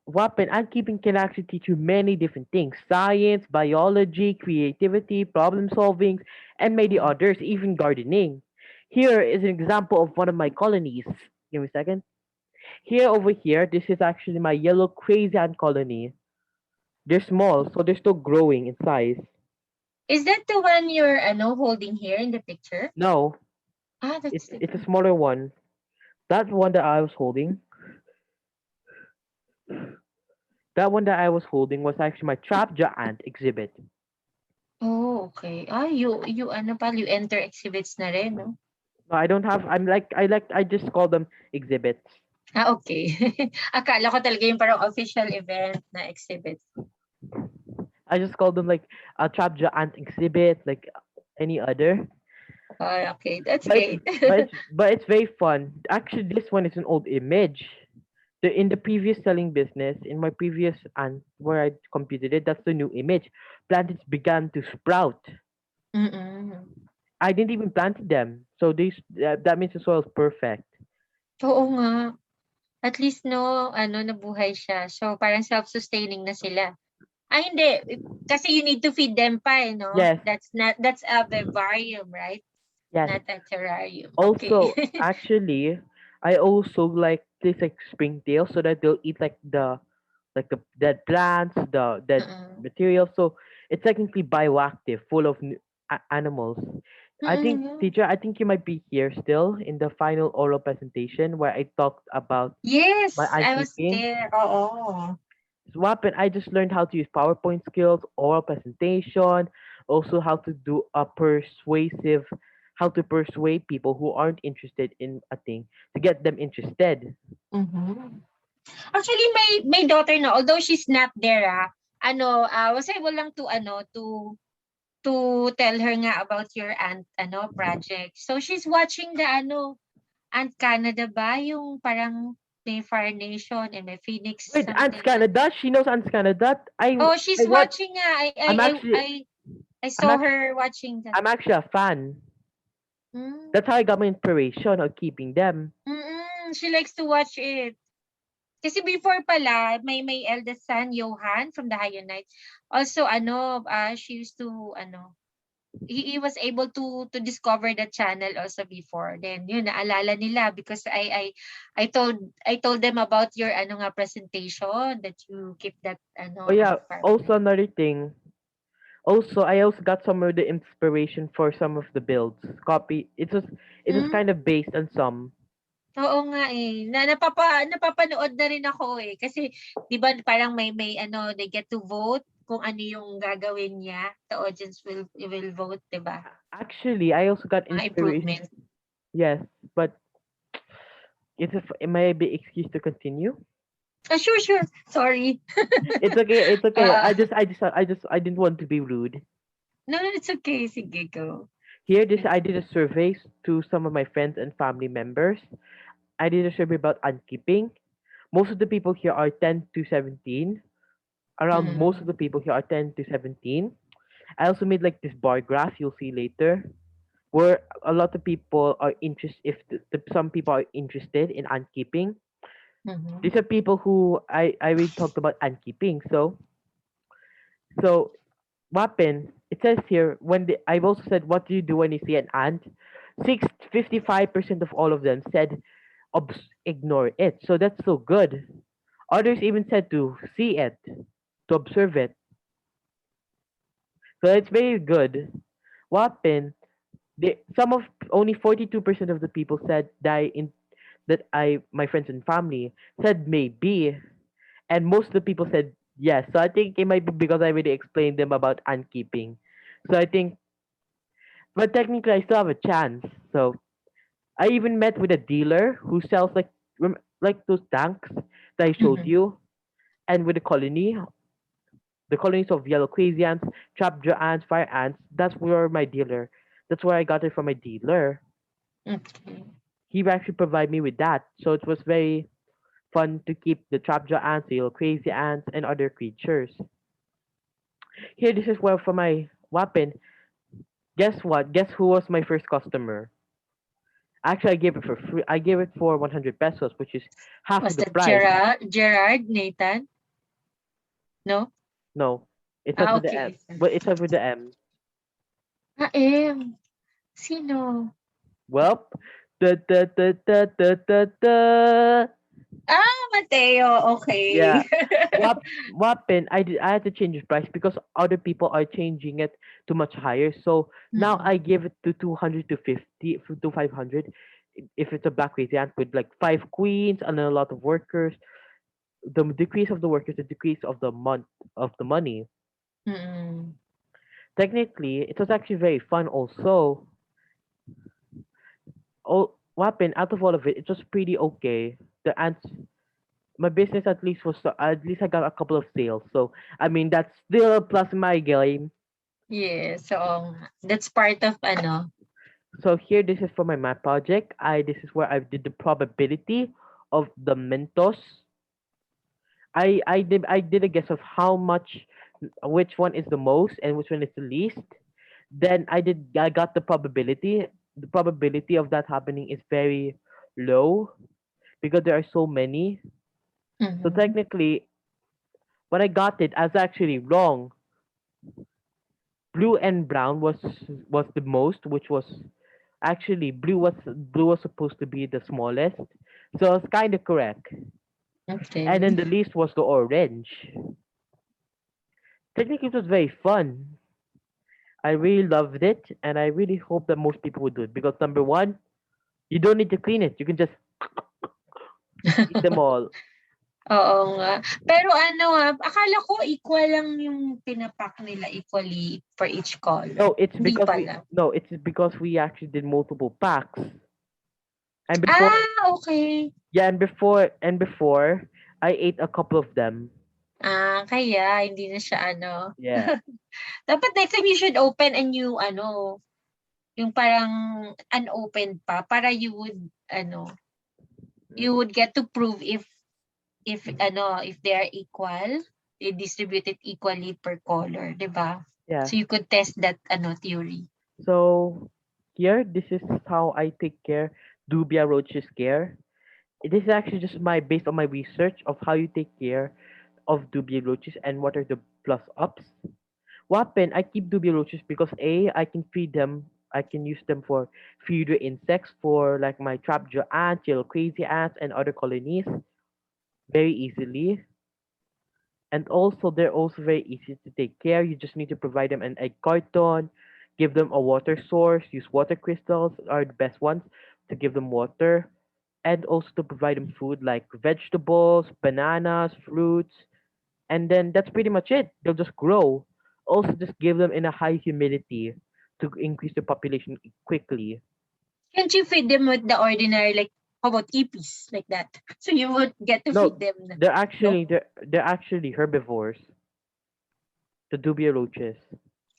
Weapon and keeping can actually teach you many different things: science, biology, creativity, problem solving, and many Mm. others, even gardening. Here is an example of one of my colonies. Give me a second. Here over here, this is actually my yellow crazy ant colony. They're small, so they're still growing in size. Is that the one you're holding here in the picture? No, Ah, it's that's it's a different. smaller one. That one that I was holding, that one that I was holding was actually my trap jaw ant exhibit. Oh, okay. Ah, you you enter exhibits na rin, no? No, I don't have. I just call them exhibits. Ah, okay. Akala ko talaga yung parang official event na exhibit. I just call them like a trap jaw ant exhibit, like any other. Ah, okay. That's But it's great. but it's very fun. Actually, this one is an old image. In the previous selling business, in my previous and where I computed it, that's the new image. Plants began to sprout. Mm. I didn't even plant them, so that means the soil is perfect. Oo nga. At least 'no, nabuhay siya. So, parang self-sustaining na sila. Ay hindi, kasi you need to feed them pa, eh, 'no? Yes, That's a vivarium, right? yes. Not a terrarium. Okay. Also, actually, I also like this like springtail so that they'll eat like the dead plants, the dead Mm. material. So it's technically bioactive, full of animals. I think, Yeah. teacher, I think you might be here still in the final oral presentation where I talked about my Yes, ant I was keeping. there, oo. Swap and I just learned how to use PowerPoint skills, oral presentation, also how to persuade people who aren't interested in a thing to get them interested. Mhm. Actually, my daughter na, although she's not there, was able lang to tell her nga about your aunt project. So she's watching the Aunt Canada ba yung parang may Fire Nation and may Phoenix Wait, Ants something na. Canada? She knows Ants Canada? Oh, I she's watch. watching nga. I'm actually I I'm saw actually her watching that. I'm actually a fan. Mm. That's how I got my inspiration of keeping them. She likes to watch it. Kasi before pala, may eldest son, Johan, from the Hayonites. Also, she used to, he was able to discover the channel also before. Then, yun, naalala nila because I told them about your, presentation that you keep that, Oh yeah. ant farm. Also another thing. Also, I also got some of the inspiration for some of the builds. Copy. It was Mm, kind of based on some. oo nga eh. Napapanood na rin ako eh. Kasi, di ba parang may they get to vote kung ano yung gagawin niya. The audience will vote, di ba? Actually, I also got Mga inspiration. improvement. Yes, but it may be excuse to continue. Ah, sure, sure. Sorry. It's okay. It's okay. Ah, I didn't want to be rude. no, no, it's okay. Sige, go. Here, this It's I did a survey to some of my friends and family members. I did a survey about unkeeping. Most of the people here are 10 to 17. Around most of mm, the people here are 10 to 17. I also made like this bar graph you'll see later, where a lot of people are interested. If some people are interested in unkeeping, these mhm, are people who I already talked about unkeeping. So what happened? It says here I've also said, what do you do when you see an ant? 55% of all of them said ignore it. So that's so good. Others even said to see it, to observe it. So it's very good. What happened? Some of only 42% of the people said that my friends and family said maybe, and most of the people said yes. So I think it might be because I already explained them about unkeeping. So I think, but technically I still have a chance. So I even met with a dealer who sells like those tanks that I showed mhm. you, and with the colonies of yellow crazy ants, trapjaw ants, fire ants. That's where my dealer. That's where I got it from my dealer. Okay. He actually provided me with that, so it was very fun to keep the trapjaw ants, the yellow crazy ants, and other creatures. Here, this is where for my weapon. Guess what? Guess who was my first customer? Actually, I gave it for free. I gave it for 100 pesos, which is half Was of the that price. Gerard, Nathan? No? No, it starts Ah, with the M. okay. But it starts with the M. Ah, M. Sino? Well, da da da da da da da. Teo, Yeah. okay. Wapen, I had to change the price because other people are changing it to much higher. So now Mm-mm. I give it to 200 to 50 to 500 if it's a black crazy ant with like five queens and a lot of workers. The decrease of the workers, the decrease of the month of the money. Mm-mm. Technically, it was actually very fun also. Oh, Wapen, out of all of it, it was pretty okay. The ants, my business at least was, at least I got a couple of sales. So, I mean, that's still a plus in my game. Yeah, so that's part of So here, this is for my math project. This is where I did the probability of the Mentos. I did a guess of how much, which one is the most and which one is the least. Then I got the probability. The probability of that happening is very low because there are so many. So mm-hmm. technically, when I got it, I was actually wrong. Blue and brown was the most, which was actually blue was supposed to be the smallest. So it's kind of correct. And then Okay. the least was the orange. Technically, it was very fun. I really loved it, and I really hope that most people would do it because number one, you don't need to clean it. You can just eat them all. Oo nga. Pero akala ko equal lang yung tinapak nila equally for each color. Hindi pala. It's because we actually did multiple packs. And before Okay. yeah, and before I ate a couple of them. Kaya hindi na siya Yeah. Dapat next time you should open a new yung parang unopened pa para you would get to prove if they are equal, they distribute it equally per color, 'di ba? Yeah. So you could test that theory. So here, this is how I take care dubia roaches care. This is actually just my based on my research of how you take care of dubia roaches and what are the plus ups. Wapen, I keep dubia roaches because A, I can feed them. I can use them for feeder insects for like my trapjaw ants, yellow crazy ants, and other colonies very easily. And also, they're also very easy to take care. You just need to provide them an egg carton, give them a water source, use water crystals are the best ones to give them water, and also to provide them food like vegetables, bananas, fruits, and then that's pretty much it. They'll just grow. Also, just give them in a high humidity to increase the population quickly. Can't you feed them with the ordinary, like, how about ipis, like that? So you would get to feed No, them, they're no? actually they're actually herbivores. The dubia roaches.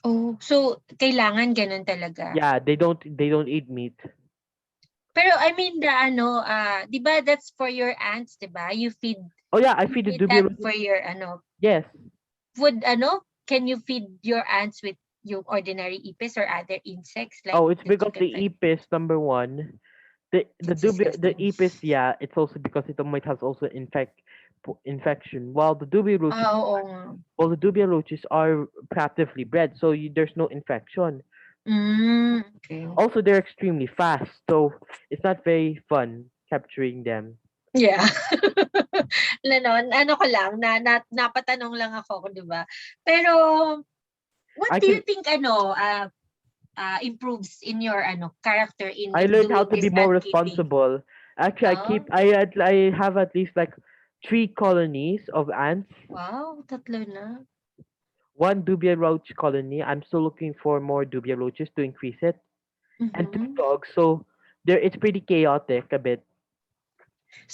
Oh, so kailangan ganun talaga. Yeah, they don't eat meat. Pero I mean the 'di ba that's for your ants, 'di ba? Oh yeah, I You feed the feed dubia that roaches. for your Yes. would can you feed your ants with yung ordinary ipis or other insects like Oh, it's that you because can the find? epis number one. The It's dubia the disgusting. epis, yeah, it's also because it might has also infection. While the dubia roaches Oo nga. are captively bred, so there's no infection. Okay. Also, they're extremely fast, so it's not very fun capturing them. Yeah. Ano ko lang, napatanong lang ako, 'di ba? Pero what I do you can think improves in your character I in learned how doing to be this more ant keeping? responsible. Actually, Oh, I have at least like three colonies of ants. wow, tatlo na. One dubia roach colony. I'm still looking for more dubia roaches to increase it, and two Mhm. dogs. So there, it's pretty chaotic a bit.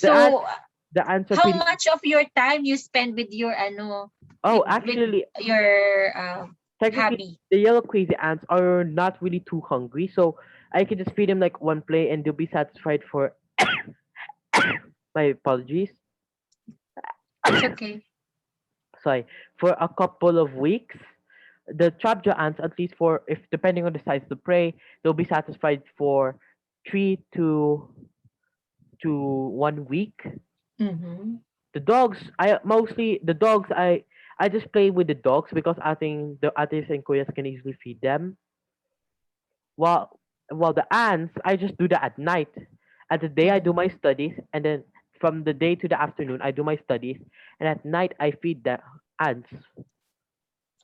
The ants, So, the ants are how pretty. much of your time you spend with your Oh, with actually, your technically, hobby? the yellow crazy ants are not really too hungry, so I can just feed them like one plate, and they'll be satisfied for. My apologies. It's okay. Sorry, for a couple of weeks. The trapjaw ants, at least for if depending on the size of the prey, they'll be satisfied for 3 to 1 week. Mhm. The dogs, I just play with the dogs because I think the others and koyas can easily feed them. While while the ants, I just do that at night. At the day, I do Mhm. my studies, and then from the day to the afternoon, I do my studies, and at night I feed the ants.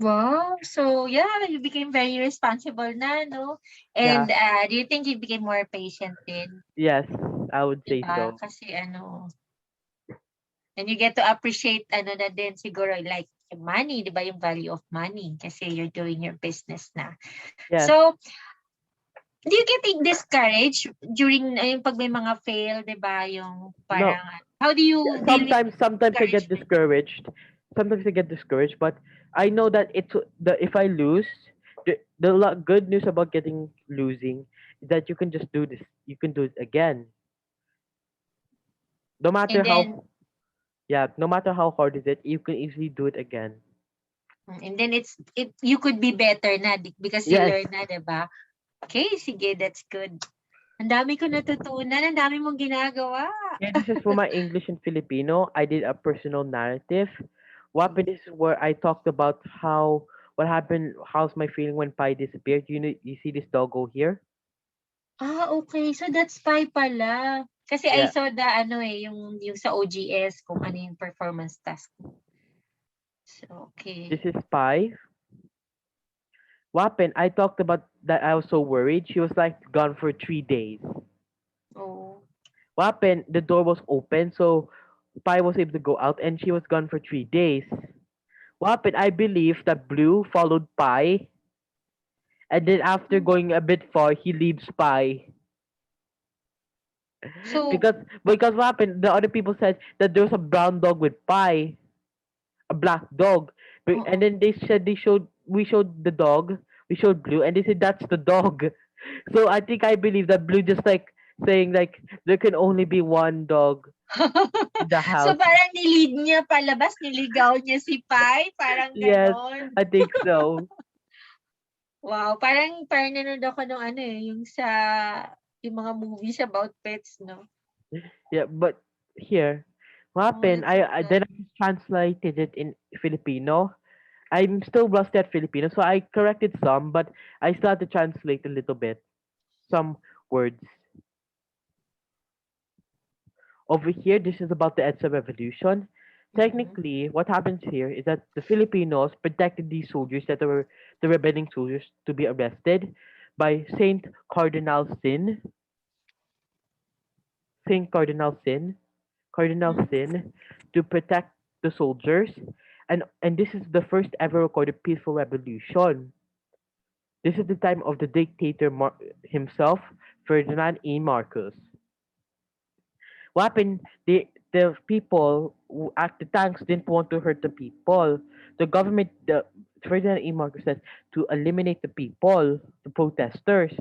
Wow. So yeah, you became very responsible na, no? Yeah, And do you think you became more patient din? yes, I would say Diba? so. Kasi and you get to appreciate na din siguro like yung money, di ba? Yung value of money kasi you're doing your business na. Yes. So, do you get discouraged during yung pag may mga fail, di ba? Yung No. parang, how do you deal with Sometimes I get discouragement? discouraged. Sometimes I get discouraged, but I know that it's the if I lose, good news about getting losing is that you can just do this. You can do it again. No matter And then, how yeah, no matter how hard is it, you can easily do it again. you could be better na because you Yes. learn na, di ba? Okay, sige, that's good. Ang dami ko natutunan, ang dami mong ginagawa. Yeah, this is for my English and Filipino. I did a personal narrative. What happened is where I talked about what happened, how's my feeling when Pi disappeared. You see this doggo here? Okay. So that's spy pala. Kasi I Yeah, saw the yung sa OGS kung ano yung performance task mo. So, this okay. is Pi. What happened? I talked about that I was so worried. She was like gone for 3 days. Oh. What happened? The door was open, so Pi was able to go out, and she was gone for 3 days. What happened? I believe that Blue followed Pi, and then after going a bit far, he leaves Pi. So, Because what happened? The other people said that there was a brown dog with Pi, a black dog, and oo. then they showed we showed the dog, we showed Blue, and they said that's the dog. So I believe that Blue just like saying like there can only be one dog in the So, house. parang nilid niya palabas, niligaw niya si Pai, parang Yes, ganon. I think so. Wow, parang nanonood ako nung yung yung mga movies about pets, no? Yeah, but here, what Oh, happened? that's so I then good. I translated it in Filipino. I'm still rusty at Filipino, so I corrected some, but I still had to translate a little bit, some words. Over here, this is about the EDSA revolution. Mm-mm. Technically, what happens here is that the Filipinos protected these soldiers that were the rebelling soldiers to be arrested by Saint Cardinal Mm. Sin, to protect the soldiers, and this is the first ever recorded peaceful revolution. This is the time of the dictator himself, Ferdinand E. Marcos. What happened? The people at the tanks didn't want to hurt the people. The Ferdinand E. Marcos said to eliminate the people, the protesters,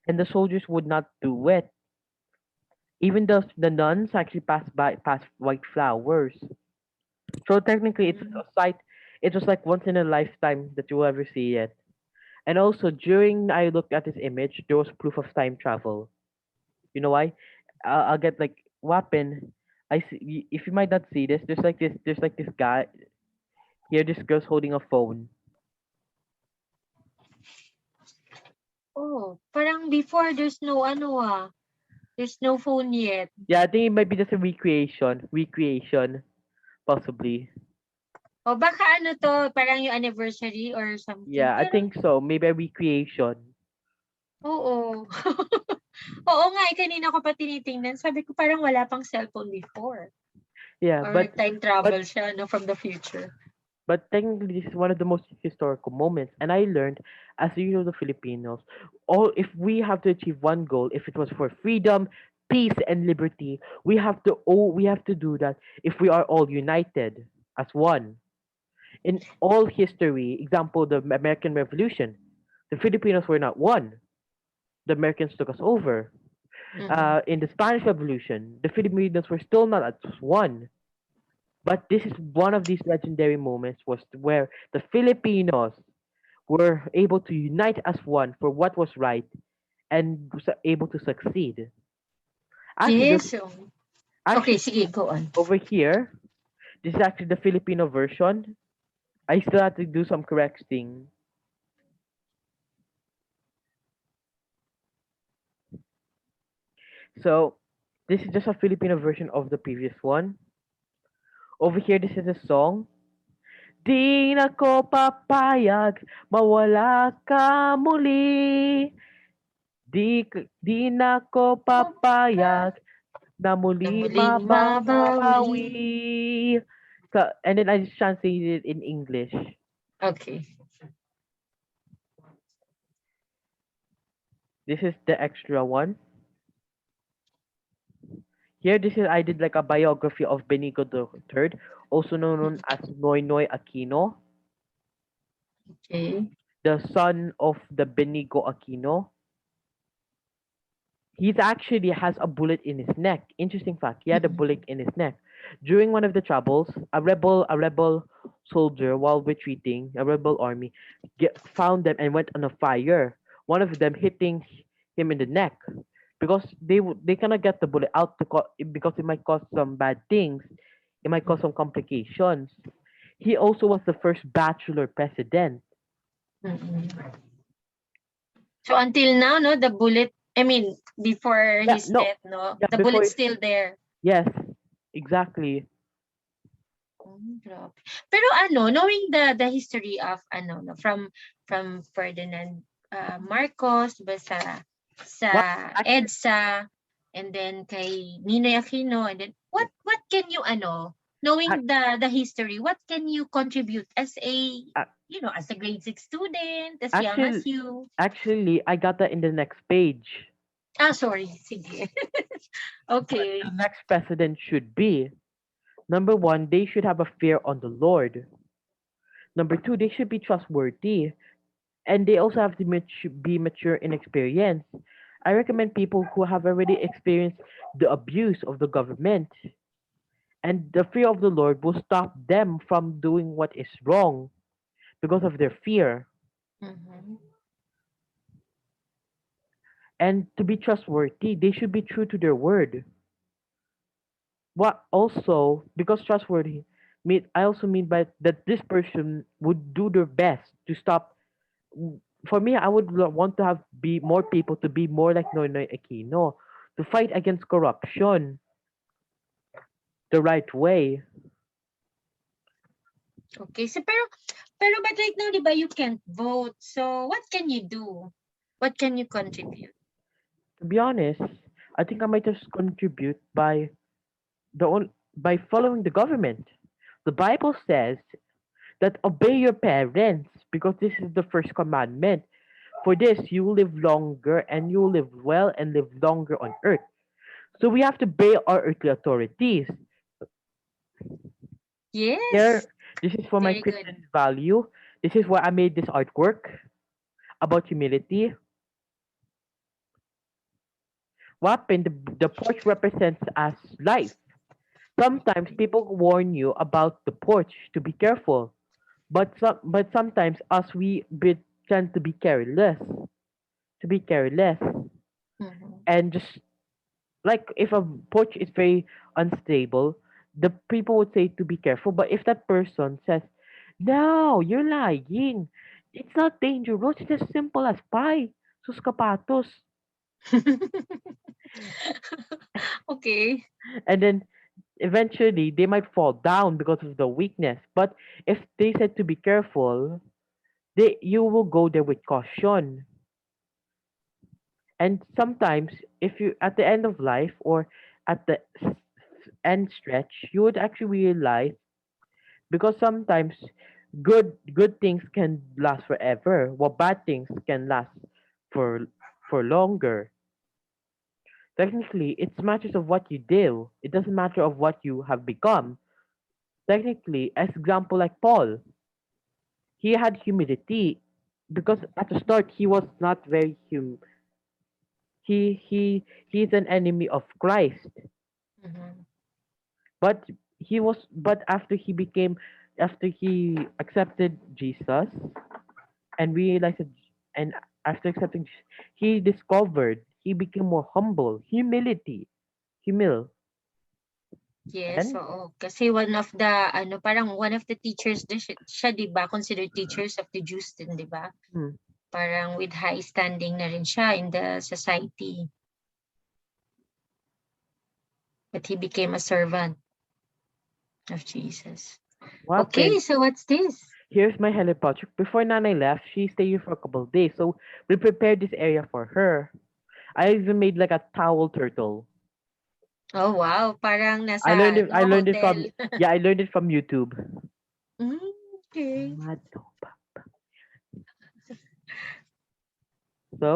and the soldiers would not do it. Even the nuns actually passed white flowers. So technically, it's Mm. a sight. It was like once in a lifetime that you will ever see it. And also, during I looked at this image, there was proof of time travel. You know why? I'll get like weapon. I see. If you might not see this, there's like this guy here. This girl's holding a phone. Oh, parang before there's no there's no phone yet. Yeah, I think it might be just a recreation, possibly. O baka to, parang yung anniversary or something. Yeah, I Pero, think so. Maybe a recreation. oo. Oo nga, kanina ko pa tinitingnan. Sabi ko parang wala pang cellphone before. Yeah, Or time but travel siya, no, from the future. but technically this is one of the most historical moments, and I learned, as usual, the Filipinos, all if we have to achieve one goal, if it was for freedom, peace, and liberty, we have to do that if we are all united as one. In all history, example the American Revolution, the Filipinos were not one. The Americans took us over. Mm-mm. In the Spanish Revolution, the Filipinos were still not as one. But this is one of these legendary moments was where the Filipinos were able to unite as one for what was right and was able to succeed. Actually, Yes. So, okay, actually sige, go on. over here, this is actually the Filipino version. I still have to do some correcting. So This is just a Filipino version of the previous one. Over here, this is a song. Di na ko papayag, mawala ka muli. Di na ko papayag, na Na muli muling mabawi. mabawi. And then I just translated it in English. Okay. This is the extra one. Here, this is I did like a biography of Benicio the Third, also known as Noynoy Aquino, Okay. the son of the Benigo Aquino. He's actually has a bullet in his neck. Interesting fact. He had a Mm-mm. bullet in his neck. During one of the troubles, a rebel soldier, while retreating, a rebel army, found them and went on a fire. One of them hitting him in the neck because they cannot get the bullet out because it might cause some bad things. It might cause some complications. He also was the first bachelor president. Mm-mm. So until now, no, the bullet, I mean, before Yeah, his no, death, no, yeah, the before bullet's still there. yes, exactly. Grabe. Pero ano, knowing the history of ano no, from Ferdinand Marcos ba sa What actually EDSA, and then kay Ninoy Aquino, and then what can you ano, knowing the history, what can you contribute as a, as a grade 6 student, as young as actually you? actually I got that in the next page. Ah, sorry. Sige. What Okay. the next president should be. Number one, they should have a fear on the Lord. Number two, they should be trustworthy. And they also have to be mature in experience. I recommend people who have already experienced the abuse of the government. And the fear of the Lord will stop them from doing what is wrong because of their fear. Mhm. And to be trustworthy, they should be true to their word. What also, because trustworthy, I also mean by that this person would do their best to stop. For me, I would want to have be more people to be more like Noynoy Aquino, to fight against corruption the right way. Okay. So pero but right now, 'di ba, you can't vote. So what can you do? What can you contribute? To be honest, I think I might just contribute by by following the government. The Bible says that obey your parents because this is the first commandment. For this, you will live longer and you will live well and live longer on earth. So we have to obey our earthly authorities. Yes. Here, this is for my Very good. Christian value. This is why I made this artwork about humility. Weapon, the porch represents as life. Sometimes people warn you about the porch to be careful, but sometimes us tend to be careless, Mhm. and just like if a porch is very unstable, the people would say to be careful. But if that person says, "No, you're lying. It's not dangerous. It's as simple as pie." Sus kapatos. Okay. And then eventually they might fall down because of the weakness. But if they said to be careful, you will go there with caution. And sometimes, if you at the end of life or at the end stretch, you would actually realize because sometimes good things can last forever, while bad things can last for longer. Technically, it's matters of what you do. It doesn't matter of what you have become. Technically, as example like Paul, he had humility because at the start he was not very he's an enemy of Christ. Mhm. But after he accepted Jesus and realized that, and after accepting Jesus, he discovered he became more humble, humil. Yes, And oo. Kasi one of the ano, parang one of the teachers din siya 'di ba, considered teachers of the Jews din, 'di ba? hmm, Parang with high standing na rin siya in the society. but he became a servant of Jesus. What Okay, happened? so what's this? Here's my Hello project. Before Nanay left, she stayed here for a couple of days, so we prepared this area for her. I even made like a towel turtle. Oh, wow. Parang I nasa learned it. ano, I learned it hotel. from yeah. I learned it from YouTube. Mm, okay.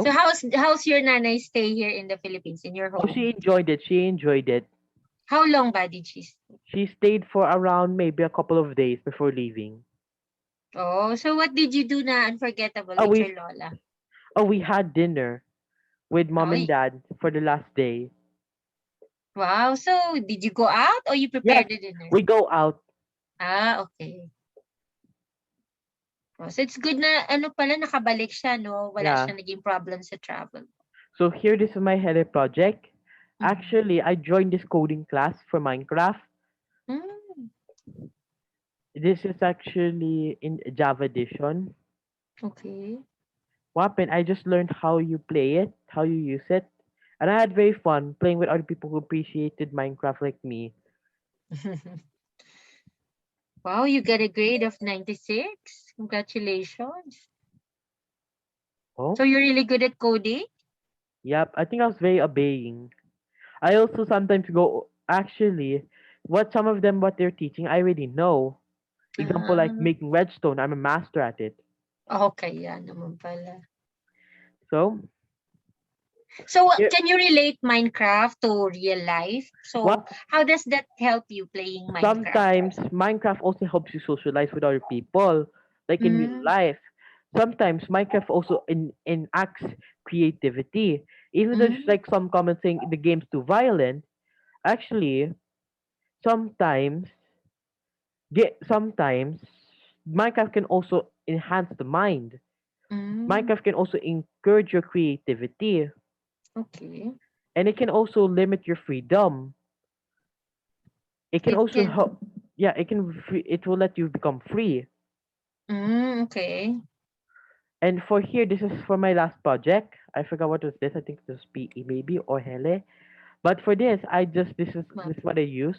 So So, how's your nanay stay here in the Philippines in your oh, home? she enjoyed it. She enjoyed it. How long ba did she stay? She stayed for around maybe a couple of days before leaving. Oh, so what did you do na unforgettable Oh, with we your lola? we had dinner with mom Oh, and dad for the last day. wow. So did you go out or you Yes, prepared the dinner? we go out. Ah, okay. Oh, so it's good na ano pala nakabalik siya, no? Wala Yeah. siyang naging problem sa travel. So here, this is my Hele project. Mm. Actually, I joined this coding class for Minecraft. Mm, This is actually in Java edition. okay. What happened? I just learned how you play it, how you use it, and I had very fun playing with other people who appreciated Minecraft like me. Wow, you got a grade of 96. Congratulations. So Oh, you're really good at coding? yep. I think I was very obeying. I also sometimes go. Actually, what some of them what they're teaching, I already know. Example like Ah, making redstone. I'm a master at it. okay, yan naman pala. So So here, can you relate Minecraft to real life? So what how does that help you playing Minecraft? sometimes Minecraft also helps you socialize with other people, like in real Mm, life. Sometimes Minecraft also enacts creativity. Even though there's mm, like some comments saying the game's too violent, actually sometimes sometimes Minecraft can also enhance the mind. mm, Minecraft can also encourage your creativity, okay. and it can also limit your freedom. It can It also can. help. Yeah, it will let you become free. Okay. And for here, this is for my last project. I forgot what was this. I think it was PE maybe or Hele. But for this, this is what I use.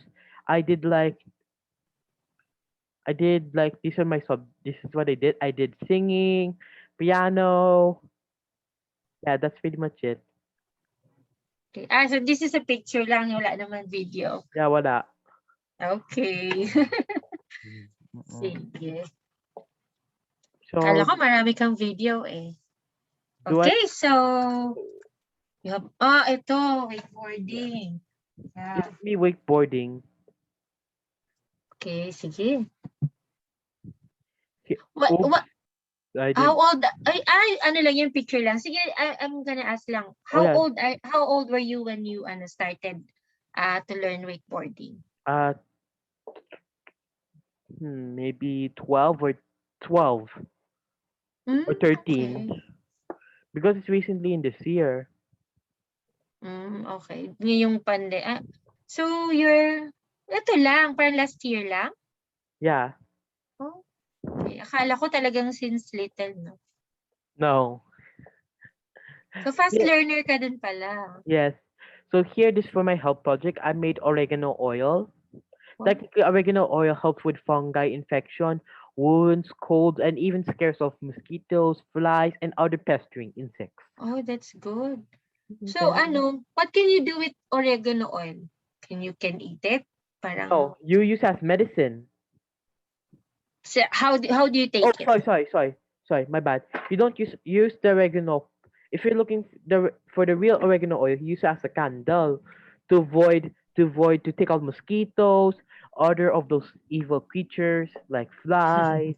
I did like these are my sub. This is what I did. I did singing, piano. Yeah, that's pretty much it. Okay. Ah, so this is a picture lang, wala naman video. Yeah, wala. Okay. Mm-mm. Sige. Kala So ko marami kang video eh. do I? Okay, so you have, ito, wakeboarding. This Yeah. is me wakeboarding. Okay, sige. Oops, What, I how did. old, ano lang yung picture lang. Sige, I'm gonna ask lang. Oh yeah. How old were you when you, started, to learn wakeboarding? Uh, maybe 12 or Hmm, 13 okay. because it's recently in this year. Okay. Ngayong so you're, ito lang, parang last year lang? Yeah. Oh, okay. Akala ko talagang since little, no? No. So fast Yeah. learner ka din pala. Yes. So here, this for my health project. I made oregano oil. Oh, Technically, oregano oil helps with fungi infection, wounds, colds, and even scares off mosquitoes, flies, and other pestering insects. oh, that's good. So Okay. what can you do with oregano oil? Can eat it? Parang, No, you use as medicine. so how do you Oh, take it? sorry. My bad. You don't use the oregano. If you're looking for the real oregano oil, you use it as a candle to take out mosquitoes, other of those evil creatures like flies.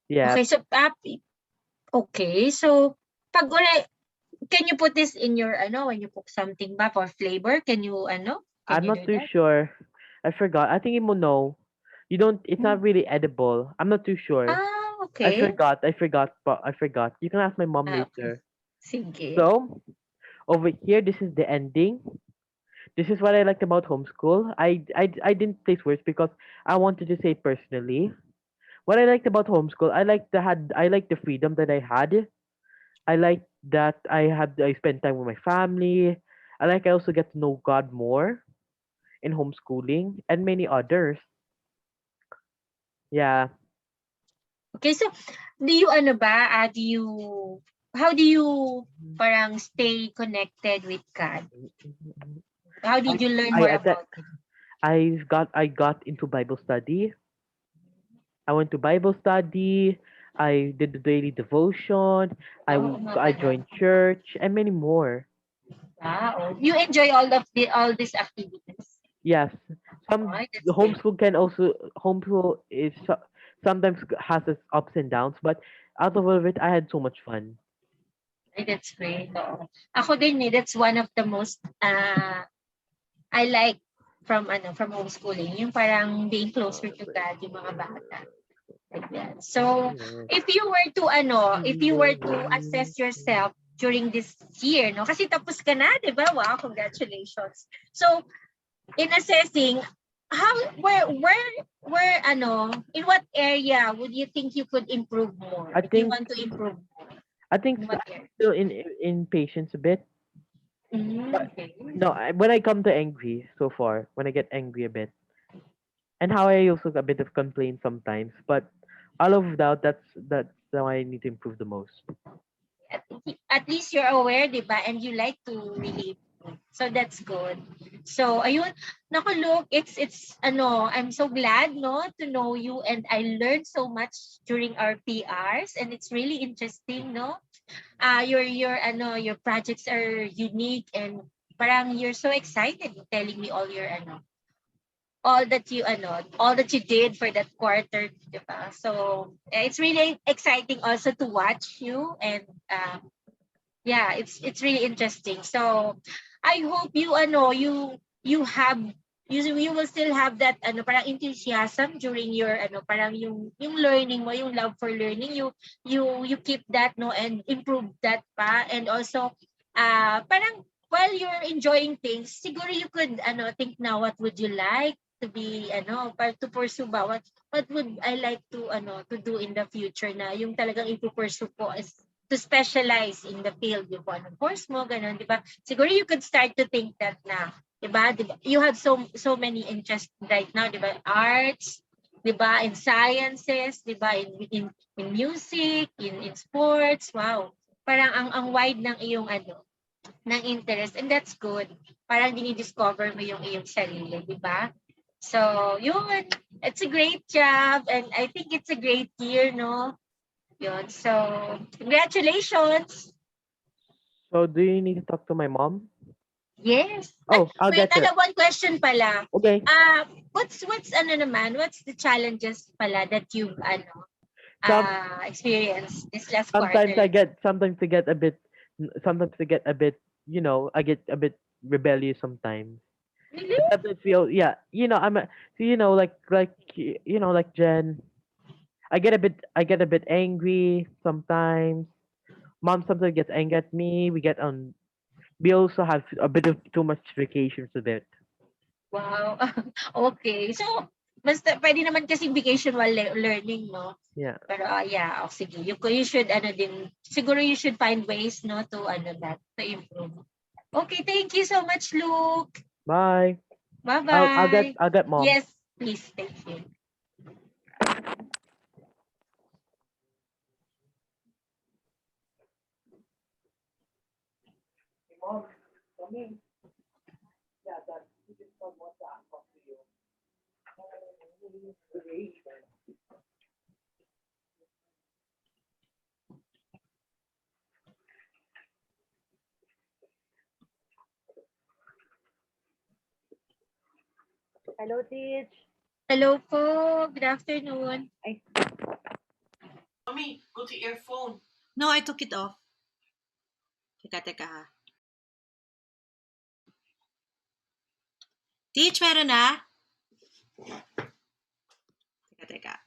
Yeah, Okay, so okay, so pag can you put this in your when you cook something ba for flavor? Can I'm you not do too that? sure. I forgot. I think you know. You don't. It's Hmm. not really edible. I'm not too sure. Okay. I forgot. But I forgot. You can ask my mom Okay. later. Sige. So over here, this is the ending. This is what I liked about homeschool. I didn't place words because I wanted to say personally. What I liked about homeschool, I liked the freedom that I had. I liked that I spent time with my family. I also get to know God more in homeschooling and many others. Yeah. Okay, so do you ano ba, how do you parang stay connected with God? How I did you learn I more atta- about Him? I got into Bible study. I went to Bible study. I did the daily devotion. Oo nga I pala. joined church and many more. Wow. You enjoy all these activities? Yes, some Oh, that's the great. homeschool can also homeschool sometimes has its ups and downs, but out of all of it, I had so much fun. Ay, that's great. Oo. Ako din that's one of the most I like from homeschooling, yung parang being closer to God, yung mga bata. Like that. So, if you were to assess yourself during this year, no? Kasi tapos ka na, 'di ba? Wow, congratulations. So, in assessing how in what area would you think you could improve more? I If you think want to improve more, I think in what area? still in patience a bit, but Okay. no, when I come to angry so far, when I get angry a bit, and how I also a bit of complaint sometimes, but all of that, that's how I need to improve the most. At least you're aware, di ba? And you like to really improve. So that's good. So ayun, naku look, I'm so glad no to know you, and I learned so much during our PRs, and it's really interesting, no? Your projects are unique, and parang you're so excited telling me all that you did for that quarter, diba? So it's really exciting also to watch you, and yeah, it's really interesting. So I hope you will still have that parang enthusiasm during your parang yung learning mo, yung love for learning, you keep that, no, and improve that pa. And also parang while you're enjoying things, siguro you could think now, what would you like to be to pursue ba, what would I like to do in the future, na yung talagang ipupursue ko is to specialize in the field, yung kung anong course mo, ganun, di ba? Siguro you could start to think that na, di ba? You have so many interests right now, di ba? Arts, di ba? In sciences, di ba? In music, in sports, wow. Parang ang wide ng iyong ng interest, and that's good. Parang dinidiscover mo yung iyong sarili, di ba? So, yun. It's a great job, and I think it's a great year, no? Yun. So, congratulations. So, do you need to talk to my mom? Yes. Ay, Oh, I'll wait, get to it. one question pala. Okay. What's the challenges pala that you've Some experienced this last sometimes quarter? sometimes I get a bit sometimes I get a bit I get a bit rebellious sometimes. Really? I sometimes feel yeah, I'm a, so, like Jen. I get a bit angry sometimes. Mom sometimes gets angry at me. We also have a bit of too much vacations a bit. Wow. Okay. So, basta pwede naman kasi vacation while learning, no? Yeah. Pero yeah, sige. You should siguro you should find ways, no, to to improve. Okay, thank you so much, Luke. Bye. Bye-bye. I'll get mom. Yes, please. Thank you. Mom, kami. Yeah, that you just don't want to talk to you. Hello, Teach. Hello po. Good afternoon. Ay, Mommy, go to earphone. No, I took it off. Teka, teka ha. Teach, meron na? Teka, teka.